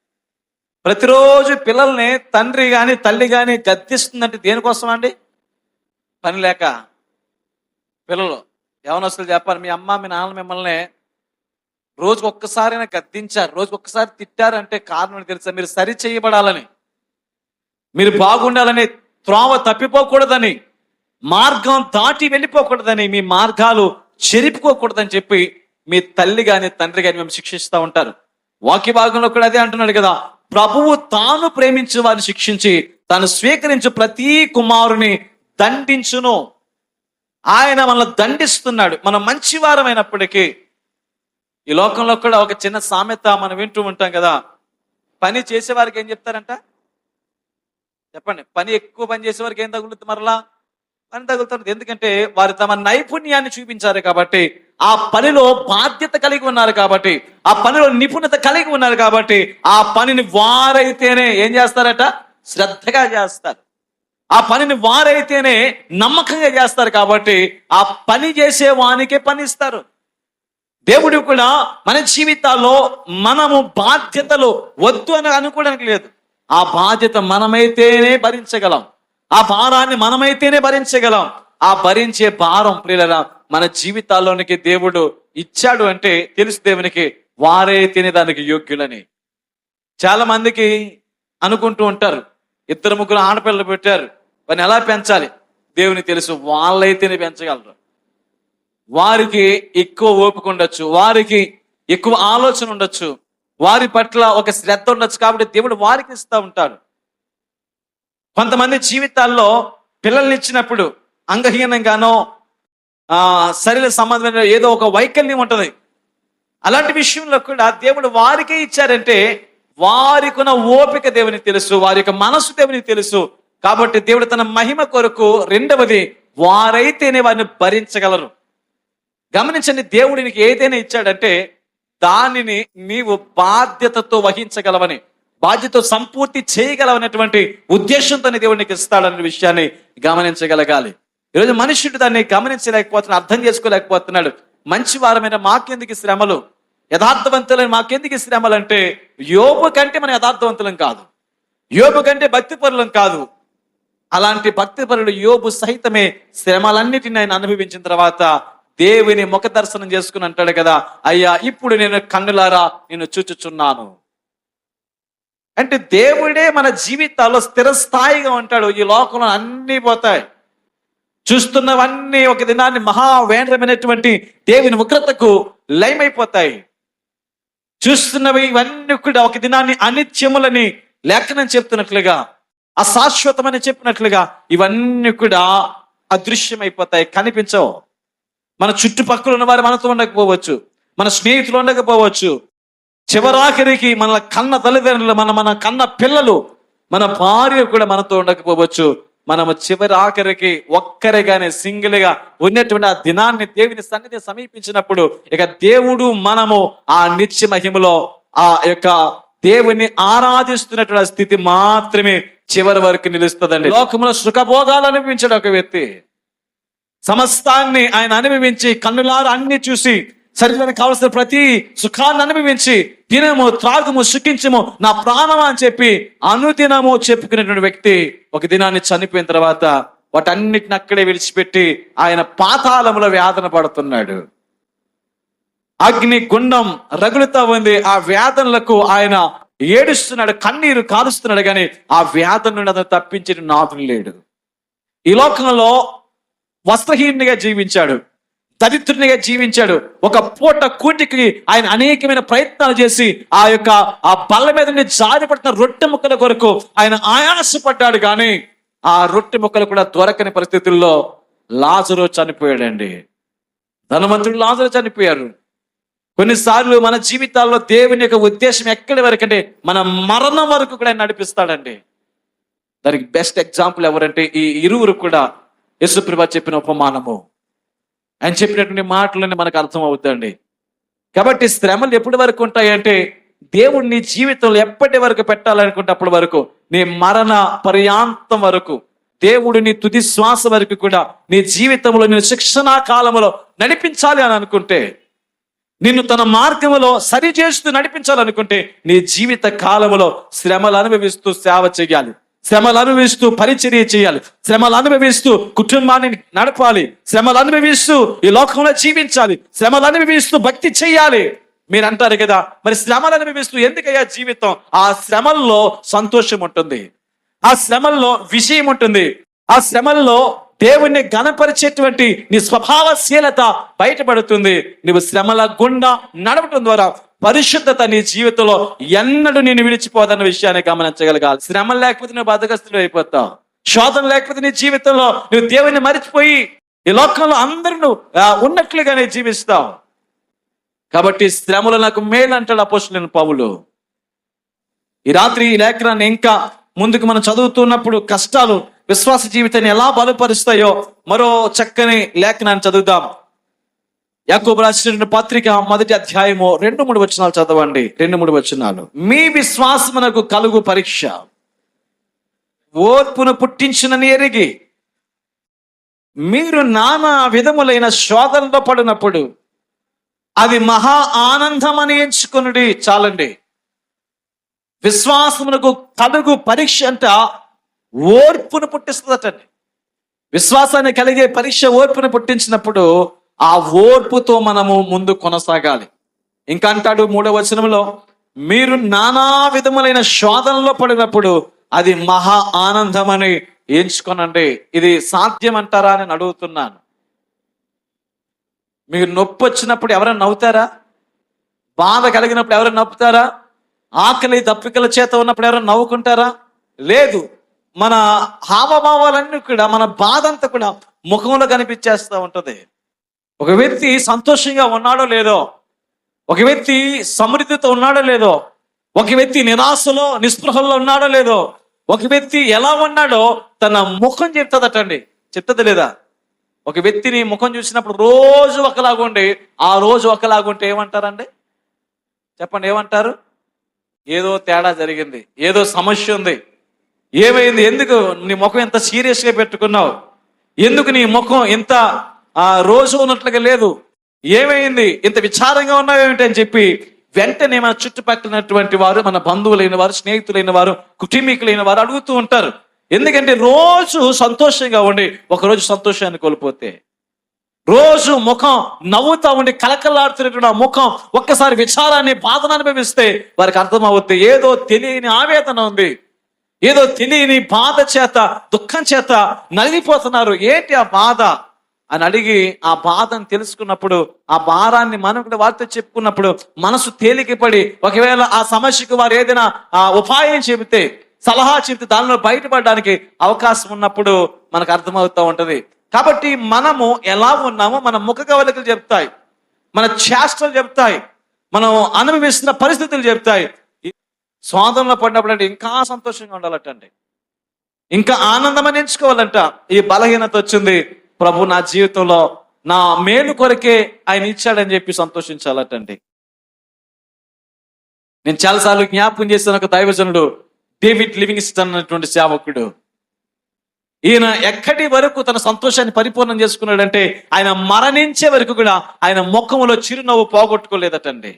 ప్రతిరోజు పిల్లల్ని తండ్రి గాని తల్లి గాని గద్దిస్తుందంటే దేనికోసం అండి? పని లేక. పిల్లలు యవనస్తులు చెప్పారు, మీ అమ్మ మీ నాన్న మిమ్మల్ని రోజుకు ఒక్కసారైనా గద్దించారు, రోజుకు ఒక్కసారి తిట్టారంటే కారణం తెలుసా? మీరు సరి చేయబడాలని, మీరు బాగుండాలని, త్రోవ తప్పిపోకూడదని, మార్గం దాటి వెళ్ళిపోకూడదని, మీ మార్గాలు చెరిపుకోకూడదని చెప్పి మీ తల్లి గాని తండ్రి గాని మేము శిక్షిస్తూ ఉంటారు. వాక్య భాగంలో కూడా అదే అంటున్నాడు కదా, ప్రభువు తాను ప్రేమించే వారిని శిక్షించి తాను స్వీకరించు ప్రతి కుమారుని దండించును. ఆయన మనల్ని దండిస్తున్నాడు. మనం మంచివారమైనప్పటికీ ఈ లోకంలో కూడా ఒక చిన్న సామెత మనం వింటూ ఉంటాం కదా, పని చేసేవారికి ఏం చెప్తారంట చెప్పండి? ఎక్కువ పని చేసేవారికి ఏం తగులుతుంది? మరలా పని తగులుతుంది. ఎందుకంటే వారు తమ నైపుణ్యాన్ని చూపించారు కాబట్టి, ఆ పనిలో బాధ్యత కలిగి ఉన్నారు కాబట్టి, ఆ పనిలో నిపుణత కలిగి ఉన్నారు కాబట్టి, ఆ పనిని వారైతేనే ఏం చేస్తారట? శ్రద్ధగా చేస్తారు. ఆ పనిని వారైతేనే నమ్మకంగా చేస్తారు కాబట్టి ఆ పని చేసే వానికే పని ఇస్తారు. దేవుడు కూడా మన జీవితాల్లో మనము బాధ్యతలు వద్దు అని అనుకోవడానికి లేదు. ఆ బాధ్యత మనమైతేనే భరించగలం. ఆ భారాన్ని మనమైతేనే భరించగలం. ఆ భరించే భారం ప్రియులరా మన జీవితాల్లోనికి దేవుడు ఇచ్చాడు అంటే తెలుసు దేవునికి వారైతేనే దానికి యోగ్యులని. చాలా మందికి అనుకుంటూ ఉంటారు, 2-3 ఆడపిల్లలు పెట్టారు, వారిని ఎలా పెంచాలి? దేవునికి తెలుసు వాళ్ళైతేనే పెంచగలరు. వారికి ఎక్కువ ఓపిక ఉండొచ్చు, వారికి ఎక్కువ ఆలోచన ఉండొచ్చు, వారి పట్ల ఒక శ్రద్ధ ఉండొచ్చు కాబట్టి దేవుడు వారికి ఇస్తూ ఉంటాడు. కొంతమంది జీవితాల్లో పిల్లల్ని ఇచ్చినప్పుడు అంగహీనంగానో శరీర సంబంధమైన ఏదో ఒక వైకల్యం ఉంటుంది. అలాంటి విషయంలో కూడా దేవుడు వారికే ఇచ్చారంటే వారికి ఉన్న ఓపిక దేవునికి తెలుసు, వారి యొక్క మనసు దేవునికి తెలుసు. కాబట్టి దేవుడు తన మహిమ కొరకు రెండవది వారైతేనే వారిని భరించగలరు. గమనించండి, దేవుడు నీకు ఏదైనా ఇచ్చాడంటే దానిని నీవు బాధ్యతతో వహించగలవని, బాధ్యత సంపూర్తి చేయగలవనేటువంటి ఉద్దేశంతో దేవుడు నీకు ఇస్తాడనే విషయాన్ని గమనించగలగాలి. ఈరోజు మనుషుడు దాన్ని గమనించలేకపోతున్నాడు, అర్థం చేసుకోలేకపోతున్నాడు. మంచి వారమైన మాకెందుకు శ్రమలు, యథార్థవంతులైన మాకెందుకు శ్రమలు అంటే యోబు కంటే మనం యథార్థవంతులం కాదు, యోబు కంటే భక్తిపరులం కాదు. అలాంటి భక్తిపరుడు యోబు సహితమే శ్రమలన్నిటిని ఆయన అనుభవించిన తర్వాత దేవుని ముఖ దర్శనం చేసుకుని అంటాడు కదా, అయ్యా ఇప్పుడు నేను కన్నులారా నేను చూచుచున్నాను. అంటే దేవుడే మన జీవితాల్లో స్థిరస్థాయిగా ఉంటాడు. ఈ లోకంలో అన్నీ పోతాయి, చూస్తున్నవన్నీ ఒక దినాన్ని మహావేంద్రమైనటువంటి దేవుని ఉగ్రతకు లయమైపోతాయి. చూస్తున్నవి ఇవన్నీ కూడా ఒక దినాన్ని అనిత్యములని లేఖనం చెప్తున్నట్లుగా, అశాశ్వతమని చెప్పినట్లుగా ఇవన్నీ కూడా అదృశ్యమైపోతాయి, కనిపించవు. మన చుట్టుపక్కల ఉన్న వారు మనతో ఉండకపోవచ్చు, మన స్నేహితులు ఉండకపోవచ్చు, చివరాఖరికి మన కన్న తల్లిదండ్రులు, మన కన్న పిల్లలు, మన భార్య కూడా మనతో ఉండకపోవచ్చు. మనము చివరి ఆఖరికి ఒక్కరిగానే సింగిల్ గా ఉన్నటువంటి ఆ దినాన్ని దేవుని సన్నిధి సమీపించినప్పుడు ఇక దేవుడు మనము ఆ నిత్య మహిమలో ఆ యొక్క దేవుని ఆరాధిస్తున్నటువంటి స్థితి మాత్రమే చివరి వరకు నిలుస్తుందండి. లోకంలో సుఖభోగాలు అనుభవించాడు ఒక వ్యక్తి, సమస్తాన్ని ఆయన అనుభవించి కన్నులారా అన్ని చూసి శరీరానికి కావలసిన ప్రతి సుఖాన్ని అనుభవించి తినము త్రాగము సుఖించము నా ప్రాణమా అని చెప్పి అనుదినము చెప్పుకునేటువంటి వ్యక్తి ఒక దినాన్ని చనిపోయిన తర్వాత వాటన్నిటిని అక్కడే విడిచిపెట్టి ఆయన పాతాళములో వేదన పడుతున్నాడు. అగ్ని గుండం రగులుతా ఉంది. ఆ వేదనలకు ఆయన ఏడుస్తున్నాడు, కన్నీరు కాలుస్తున్నాడు, కానీ ఆ వేదన నుండి అతను తప్పించి నాదుడు లేడు. ఈ లోకంలో వస్త్రహీనునిగా జీవించాడు, దరిద్రునిగా జీవించాడు. ఒక పూట కూటికి ఆయన అనేకమైన ప్రయత్నాలు చేసి ఆ బల్ల మీద నుండి జారిపడుతున్న రొట్టె ముక్కల కొరకు ఆయన ఆయాసపడ్డాడు, కానీ ఆ రొట్టె ముక్కలు కూడా దొరకని పరిస్థితుల్లో లాజరు చనిపోయాడండి. ధనవంతుడు లాజరు చనిపోయారు. కొన్నిసార్లు మన జీవితాల్లో దేవుని యొక్క ఉద్దేశం ఎక్కడి వరకు అంటే మన మరణం వరకు కూడా నడిపిస్తాడండి. దానికి బెస్ట్ ఎగ్జాంపుల్ ఎవరంటే ఈ ఇరువురు కూడా యేసుప్రభు చెప్పిన ఉపమానము, ఆయన చెప్పినటువంటి మాటలని మనకు అర్థం అవుతుందండి. కాబట్టి శ్రమలు ఎప్పటి వరకు ఉంటాయంటే దేవుడు నీ జీవితంలో ఎప్పటి వరకు పెట్టాలనుకుంటే అప్పటి వరకు, నీ మరణ పర్యాంతం వరకు, దేవుడు నీ తుది శ్వాస వరకు కూడా నీ జీవితంలో నేను శిక్షణా కాలంలో నడిపించాలి అని అనుకుంటే, నిన్ను తన మార్గంలో సరి చేస్తూ నడిపించాలనుకుంటే నీ జీవిత కాలంలో శ్రమలు అనుభవిస్తూ సేవ చేయాలి, శ్రమలు అనుభవిస్తూ పరిచర్య చేయాలి, శ్రమలు అనుభవిస్తూ కుటుంబాన్ని నడపాలి, శ్రమలు అనుభవిస్తూ ఈ లోకంలో జీవించాలి, శ్రమలు అనుభవిస్తూ భక్తి చేయాలి. మీరు అంటారు కదా, మరి శ్రమలు అనుభవిస్తూ ఎందుకయ్యా జీవితం? ఆ శ్రమల్లో సంతోషం ఉంటుంది, ఆ శ్రమల్లో విజయం ఉంటుంది, ఆ శ్రమల్లో దేవుణ్ణి ఘనపరిచేటువంటి నీ స్వభావశీలత బయటపడుతుంది. నువ్వు శ్రమల గుండా నడవటం ద్వారా పరిశుద్ధత నీ జీవితంలో ఎన్నడూ నేను విడిచిపోదన్న విషయాన్ని గమనించగలగాలి. శ్రమలు లేకపోతే నువ్వు బద్దకస్తుడు అయిపోతావు. శోధన లేకపోతే నీ జీవితంలో నువ్వు దేవుని మరిచిపోయి ఈ లోకంలో అందరూ ఉన్నట్లుగానే జీవిస్తావు. కాబట్టి శ్రమలు నాకు మేలు అంటాడు అపోస్తలుడైన పౌలు. ఈ రాత్రి ఈ లేఖనాన్ని ఇంకా ముందుకు మనం చదువుతున్నప్పుడు కష్టాలు విశ్వాస జీవితాన్ని ఎలా బలపరుస్తాయో మరో చక్కని లేఖనాన్ని చదువుదాం. యాకోబు రాసిన పత్రిక 1వ అధ్యాయము 2-3 వచనాలు చదవండి. 2-3 వచనాలు. మీ విశ్వాసమునకు కలుగు పరీక్ష ఓర్పును పుట్టించునని ఎరిగి మీరు నానా విధములైన శోధనలో పడినప్పుడు అది మహా ఆనందమని ఎంచుకొనుడి. చాలండి. విశ్వాసమునకు కలుగు పరీక్ష అంట ఓర్పును పుట్టిస్తుందటండి. విశ్వాసాన్ని కలిగే పరీక్ష ఓర్పును పుట్టించినప్పుడు ఆ ఓర్పుతో మనము ముందు కొనసాగాలి. ఇంకా అంటాడు 3వ వచనంలో, మీరు నానా విధములైన శోధనలో పడినప్పుడు అది మహా ఆనందమని ఎంచుకొనండి. ఇది సాధ్యం అంటారా అని అడుగుతున్నాను. మీకు నొప్పి వచ్చినప్పుడు ఎవరైనా నవ్వుతారా? బాధ కలిగినప్పుడు ఎవరైనా నవ్వుతారా? ఆకలి దప్పికల చేత ఉన్నప్పుడు ఎవరైనా నవ్వుకుంటారా? లేదు. మన హావభావాలన్నీ కూడా, మన బాధ అంతా కూడా ముఖంలో కనిపించేస్తూ ఉంటది. ఒక వ్యక్తి సంతోషంగా ఉన్నాడో లేదో, ఒక వ్యక్తి సమృద్ధితో ఉన్నాడో లేదో, ఒక వ్యక్తి నిరాశలో నిస్పృహల్లో ఉన్నాడో లేదో, ఒక వ్యక్తి ఎలా ఉన్నాడో తన ముఖం చెప్తుందటండి. చెప్తుంది లేదా? ఒక వ్యక్తిని ముఖం చూసినప్పుడు రోజు ఒకలాగుండి ఆ రోజు ఒకలాగుంటే ఏమంటారండి? చెప్పండి, ఏమంటారు? ఏదో తేడా జరిగింది, ఏదో సమస్య ఉంది. ఏమైంది? ఎందుకు నీ ముఖం ఎంత సీరియస్గా పెట్టుకున్నావు? ఎందుకు నీ ముఖం ఇంత రోజు ఉన్నట్లుగా లేదు? ఏమైంది? ఇంత విచారంగా ఉన్నావేమిటి అని చెప్పి వెంటనే మన చుట్టుపక్కలైనటువంటి వారు, మన బంధువులైన వారు, స్నేహితులైన వారు, కుటుంబీకులైన వారు అడుగుతూ ఉంటారు. ఎందుకంటే రోజు సంతోషంగా ఉండి ఒకరోజు సంతోషాన్ని కోల్పోతే, రోజు ముఖం నవ్వుతా ఉండి కలకలాడుతున్నటువంటి ఆ ముఖం ఒక్కసారి విచారాన్ని, బాధను అనుభవిస్తే వారికి అర్థమవుతుంది ఏదో తెలియని ఆవేదన ఉంది, ఏదో తెలియని బాధ చేత, దుఃఖం చేత నలిగిపోతున్నారు. ఏంటి ఆ బాధ అని అడిగి ఆ బాధను తెలుసుకున్నప్పుడు, ఆ భారాన్ని మనం కూడా వారితో చెప్పుకున్నప్పుడు మనసు తేలికపడి, ఒకవేళ ఆ సమస్యకు వారు ఏదైనా ఉపాయం చెబితే, సలహా చెబితే దానిలో బయటపడడానికి అవకాశం ఉన్నప్పుడు మనకు అర్థమవుతూ ఉంటది. కాబట్టి మనము ఎలా ఉన్నామో మన ముఖ కవలికలు చెప్తాయి, మన చేష్టలు చెప్తాయి, మనం అనుభవిస్తున్న పరిస్థితులు చెప్తాయి. శోధనలో పడినప్పుడు అంటే ఇంకా సంతోషంగా ఉండాలటండి, ఇంకా ఆనందమని ఎంచుకోవాలంట. ఈ బలహీనత వచ్చింది, ప్రభు నా జీవితంలో నా మేలు కొరకే ఆయన ఇచ్చాడని చెప్పి సంతోషించాలటండి. నేను చాలాసార్లు జ్ఞాపకం చేసిన ఒక దైవజనుడు డేవిడ్ లివింగ్స్టన్ అన్నటువంటి సేవకుడు. ఈయన ఎక్కడి వరకు తన సంతోషాన్ని పరిపూర్ణం చేసుకున్నాడంటే ఆయన మరణించే వరకు కూడా ఆయన ముఖంలో చిరునవ్వు పోగొట్టుకోలేదటండి.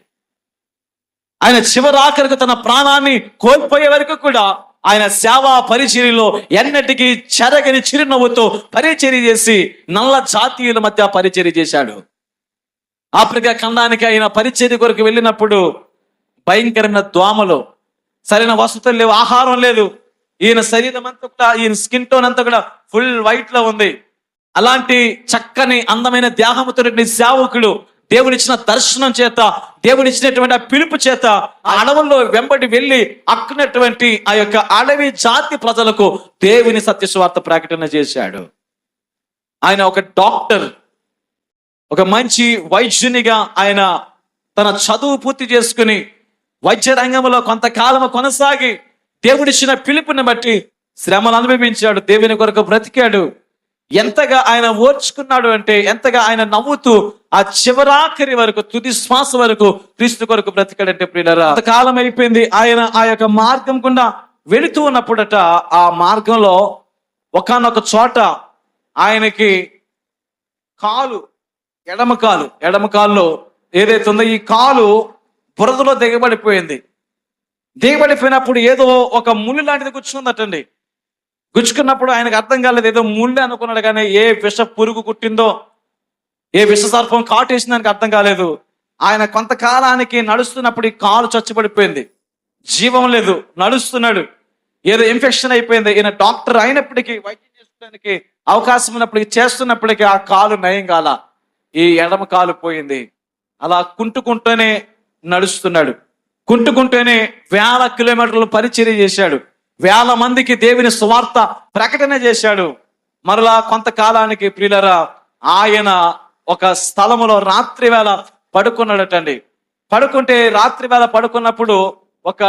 ఆయన చివరాఖరికి తన ప్రాణాన్ని కోల్పోయే వరకు కూడా ఆయన సేవా పరిచర్యలో ఎన్నటికీ చెరగని చిరునవ్వుతో పరిచర్య చేసి నల్ల జాతీయుల మధ్య పరిచర్య చేశాడు. ఆఫ్రికా ఖండానికి ఆయన పరిచర్య కొరకు వెళ్ళినప్పుడు భయంకరమైన దోమలు, సరైన వసతులు లేవు, ఆహారం లేదు. ఈయన శరీరం అంతా కూడా, ఈయన స్కిన్ టోన్ అంతా కూడా ఫుల్ వైట్ లో ఉంది. అలాంటి చక్కని అందమైన దేహముతో సేవకుడు దేవునిచ్చిన దర్శనం చేత, దేవునిచ్చినటువంటి ఆ పిలుపు చేత ఆ అడవుల్లో వెంబడి వెళ్ళి అక్కునటువంటి ఆ యొక్క అడవి జాతి ప్రజలకు దేవుని సత్యస్వార్త ప్రకటన చేశాడు. ఆయన ఒక డాక్టర్, ఒక మంచి వైద్యునిగా ఆయన తన చదువు పూర్తి చేసుకుని వైద్య రంగంలో కొంతకాలం కొనసాగి దేవుడిచ్చిన పిలుపుని బట్టి శ్రమలు అనుభవించాడు, దేవుని కొరకు బ్రతికాడు. ఎంతగా ఆయన ఓర్చుకున్నాడు అంటే, ఎంతగా ఆయన నవ్వుతూ ఆ చివరాఖరి వరకు, తుది శ్వాస వరకు క్రీస్తు కొరకు బ్రతికాడంటే ప్రియులారా, కొంతకాలం అయిపోయింది. ఆయన ఆ యొక్క మార్గం గుండా వెళుతూ ఉన్నప్పుడట, ఆ మార్గంలో ఒకానొక చోట ఆయనకి కాలు, ఎడమ కాలులో ఏదైతే ఉందో ఈ కాలు బురదలో దిగబడిపోయింది. దిగబడిపోయినప్పుడు ఏదో ఒక ముళ్ళు లాంటిది గుచ్చుకుందటండి. గుచ్చుకున్నప్పుడు ఆయనకు అర్థం కాలేదు, ఏదో ముళ్ళు అనుకున్నాడు, కానీ ఏ విష పురుగు కుట్టిందో, ఏ విష సర్పం కాటేసిందో ఆయనకు అర్థం కాలేదు. ఆయన కొంతకాలానికి నడుస్తున్నప్పుడు ఈ కాలు చచ్చుబడిపోయింది, జీవం లేదు, నడుస్తున్నాడు, ఏదో ఇన్ఫెక్షన్ అయిపోయింది. ఈయన డాక్టర్ అయినప్పటికీ, వైద్యం చేసుకోవడానికి అవకాశం ఉన్నప్పటికీ, చేస్తున్నప్పటికీ ఆ కాలు నయం కాల, ఈ ఎడమ కాలు పోయింది. అలా కుంటుకుంటూనే నడుస్తున్నాడు, కుంటుకుంటూనే వేల కిలోమీటర్లు పరిచర్య చేశాడు. వేల మందికి దేవుని సువార్త ప్రకటన చేశాడు. మరలా కొంతకాలానికి ప్రియులరా ఆయన ఒక స్థలములో రాత్రి వేళ పడుకున్నాడటండి. పడుకుంటే రాత్రి వేళ పడుకున్నప్పుడు ఒక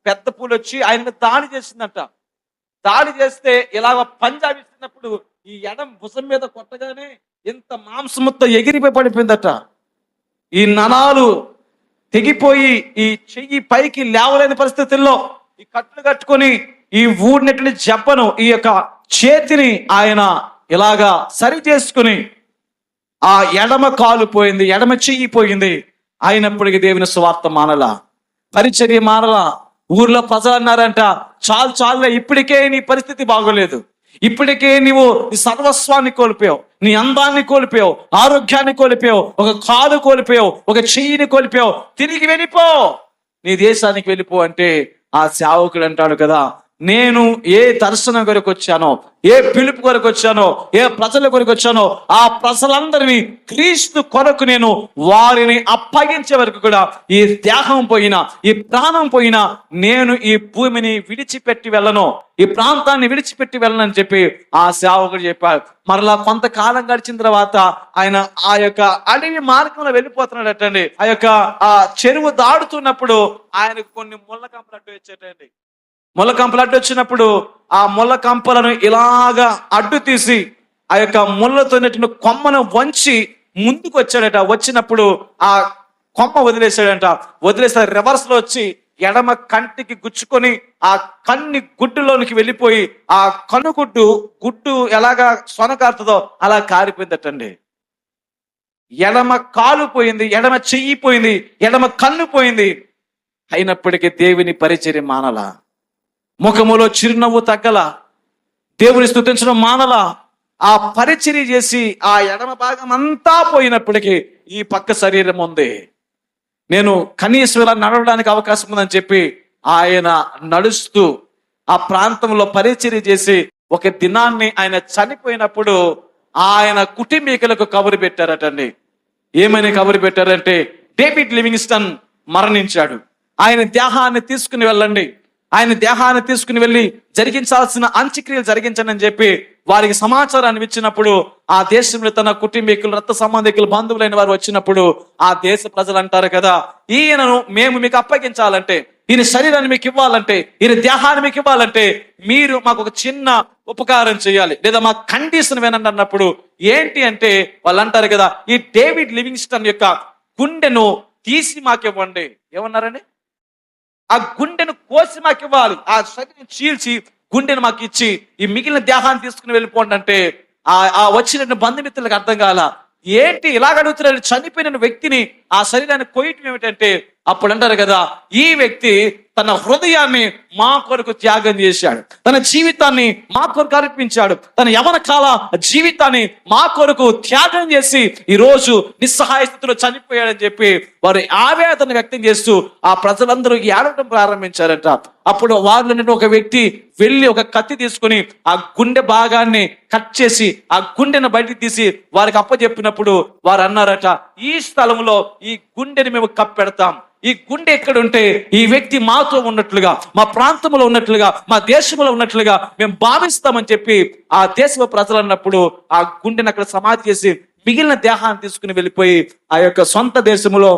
పెద్ద పూలు వచ్చి ఆయన మీద దాడి చేసిందంట. దాడి చేస్తే ఇలాగ పంజాబ్ ఇస్తున్నప్పుడు ఈ ఎడం భుజం మీద కొట్టగానే ఇంత మాంసముతో ఎగిరిపోయి పడిపోయిందట. ఈ నరాలు తెగిపోయి ఈ చెయ్యి పైకి లేవలేని పరిస్థితుల్లో ఈ కట్లు కట్టుకొని ఈ ఊడినటువంటి జబ్బను ఈ యొక్క చేతిని ఆయన ఇలాగా సరి చేసుకుని ఆ ఎడమ కాలు పోయింది, ఎడమ చెయ్యి పోయింది. అయినప్పటికీ దేవుని సువార్త మానలా, పరిచర్య మానలా. ఊర్లో ప్రజలు అన్నారంట, చాలు చాలుగా, ఇప్పటికే నీ పరిస్థితి బాగోలేదు, ఇప్పటికే నీవు నీ సర్వస్వాన్ని కోల్పోయావు, నీ అందాన్ని కోల్పోయావు, ఆరోగ్యాన్ని కోల్పోయావు, ఒక కాలు కోల్పోయావు, ఒక చెయ్యిని కోల్పోయావు, తిరిగి వెళ్ళిపో, నీ దేశానికి వెళ్ళిపో. అంటే ఆ సేవకుడు అంటాడు కదా, నేను ఏ దర్శనం కొరకు వచ్చానో, ఏ పిలుపు కొరకు వచ్చానో, ఏ ప్రజల కొరకు వచ్చానో ఆ ప్రజలందరినీ క్రీస్తు కొరకు నేను వారిని అప్పగించే వరకు కూడా ఈ దేహం పోయినా, ఈ ప్రాణం పోయినా నేను ఈ భూమిని విడిచిపెట్టి వెళ్ళను, ఈ ప్రాంతాన్ని విడిచిపెట్టి వెళ్ళనని చెప్పి ఆ సేవకుడు చెప్పాడు. మరలా కొంతకాలం గడిచిన తర్వాత ఆయన ఆ యొక్క అడవి మార్గంలో వెళ్ళిపోతున్నాడటండి. ఆ యొక్క ఆ చెరువు దాడుతున్నప్పుడు ఆయనకు కొన్ని ముళ్ళ కంపలు అడ్డు వచ్చేటండి. ముళ్ళ కంపలు అడ్డు వచ్చినప్పుడు ఆ ముళ్ళ కంపలను ఇలాగా అడ్డు తీసి ఆ యొక్క ముళ్ళతో కొమ్మను వంచి ముందుకు వచ్చాడట. వచ్చినప్పుడు ఆ కొమ్మ వదిలేశాడంట. వదిలేసే రివర్స్ లో వచ్చి ఎడమ కంటికి గుచ్చుకొని ఆ కన్ని గుడ్డులోనికి వెళ్ళిపోయి ఆ గుడ్డు ఎలాగా సొనకారుతుందో అలా కారిపోయిందటండి. ఎడమ కాలు పోయింది, ఎడమ చెయ్యి పోయింది, ఎడమ కన్ను పోయింది. అయినప్పటికీ దేవుని పరిచర్య మానలా, ముఖములో చిరునవ్వు తగ్గల, దేవుని స్తుతించడం మానలా. ఆ పరిచర్య చేసి ఆ ఎడమ భాగం అంతా పోయినప్పటికీ ఈ పక్క శరీరం ఉంది, నేను కనీసం ఇలా నడవడానికి అవకాశం ఉందని చెప్పి ఆయన నడుస్తూ ఆ ప్రాంతంలో పరిచర్య చేసి ఒక దినాన్ని ఆయన చనిపోయినప్పుడు ఆయన కుటుంబీకులకు కబురు పెట్టారటండి. ఏమని కబురు పెట్టారంటే, డేవిడ్ లివింగ్స్టన్ మరణించాడు, ఆయన దేహాన్ని తీసుకుని వెళ్ళండి, ఆయన దేహాన్ని తీసుకుని వెళ్ళి జరిగించాల్సిన అంత్యక్రియలు జరిగించండి అని చెప్పి వారికి సమాచారాన్ని ఇచ్చినప్పుడు ఆ దేశంలో తన కుటుంబీకులు, రక్త సంబంధికులు, బంధువులైన వారు వచ్చినప్పుడు ఆ దేశ ప్రజలు అంటారు కదా, ఈయనను మేము మీకు అప్పగించాలంటే, ఈయన శరీరాన్ని మీకు ఇవ్వాలంటే, ఈయన దేహాన్ని మీకు ఇవ్వాలంటే మీరు మాకు ఒక చిన్న ఉపకారం చేయాలి, లేదా మా కండిషన్ వినండి అన్నప్పుడు ఏంటి అంటే వాళ్ళు అంటారు కదా, ఈ డేవిడ్ లివింగ్స్టన్ యొక్క గుండెను తీసి మాకు ఇవ్వండి. ఏమన్నారండి? ఆ గుండెను కోసి మాకు ఇవ్వాలి, ఆ శరీరం చీల్చి గుండెను మాకు ఇచ్చి ఈ మిగిలిన దేహాన్ని తీసుకుని వెళ్ళిపోండి అంటే ఆ వచ్చిన బంధుమిత్రులకు అర్థం కాల. ఏంటి ఇలాగ అడుగుతున్నారు? చనిపోయిన వ్యక్తిని ఆ శరీరాన్ని కోయటం ఏమిటంటే అప్పుడు అంటారు కదా, ఈ వ్యక్తి తన హృదయాన్ని మా కొరకు త్యాగం చేశాడు, తన జీవితాన్ని మా కొరకు అర్పించాడు, తన యవన కాల జీవితాన్ని మా కొరకు త్యాగం చేసి ఈ రోజు నిస్సహాయ స్థితిలో చనిపోయాడని చెప్పి వారు ఆవేదన వ్యక్తం చేస్తూ ఆ ప్రజలందరూ ఏడవడం ప్రారంభించారంట. అప్పుడు వారిలో ఒక వ్యక్తి వెళ్ళి ఒక కత్తి తీసుకుని ఆ గుండె భాగాన్ని కట్ చేసి ఆ గుండెను బయటికి తీసి వారికి అప్పచెప్పినప్పుడు వారు అన్నారట, ఈ స్థలంలో ఈ గుండెని మేము కప్పెడతాం, ఈ గుండె ఎక్కడుంటే ఈ వ్యక్తి మాతో ఉన్నట్లుగా, మా ప్రాంతంలో ఉన్నట్లుగా, మా దేశంలో ఉన్నట్లుగా మేము భావిస్తామని చెప్పి ఆ దేశ ప్రజలు అన్నప్పుడు ఆ గుండెని అక్కడ సమాధి చేసి మిగిలిన దేహాన్ని తీసుకుని వెళ్ళిపోయి ఆ యొక్క సొంత దేశంలో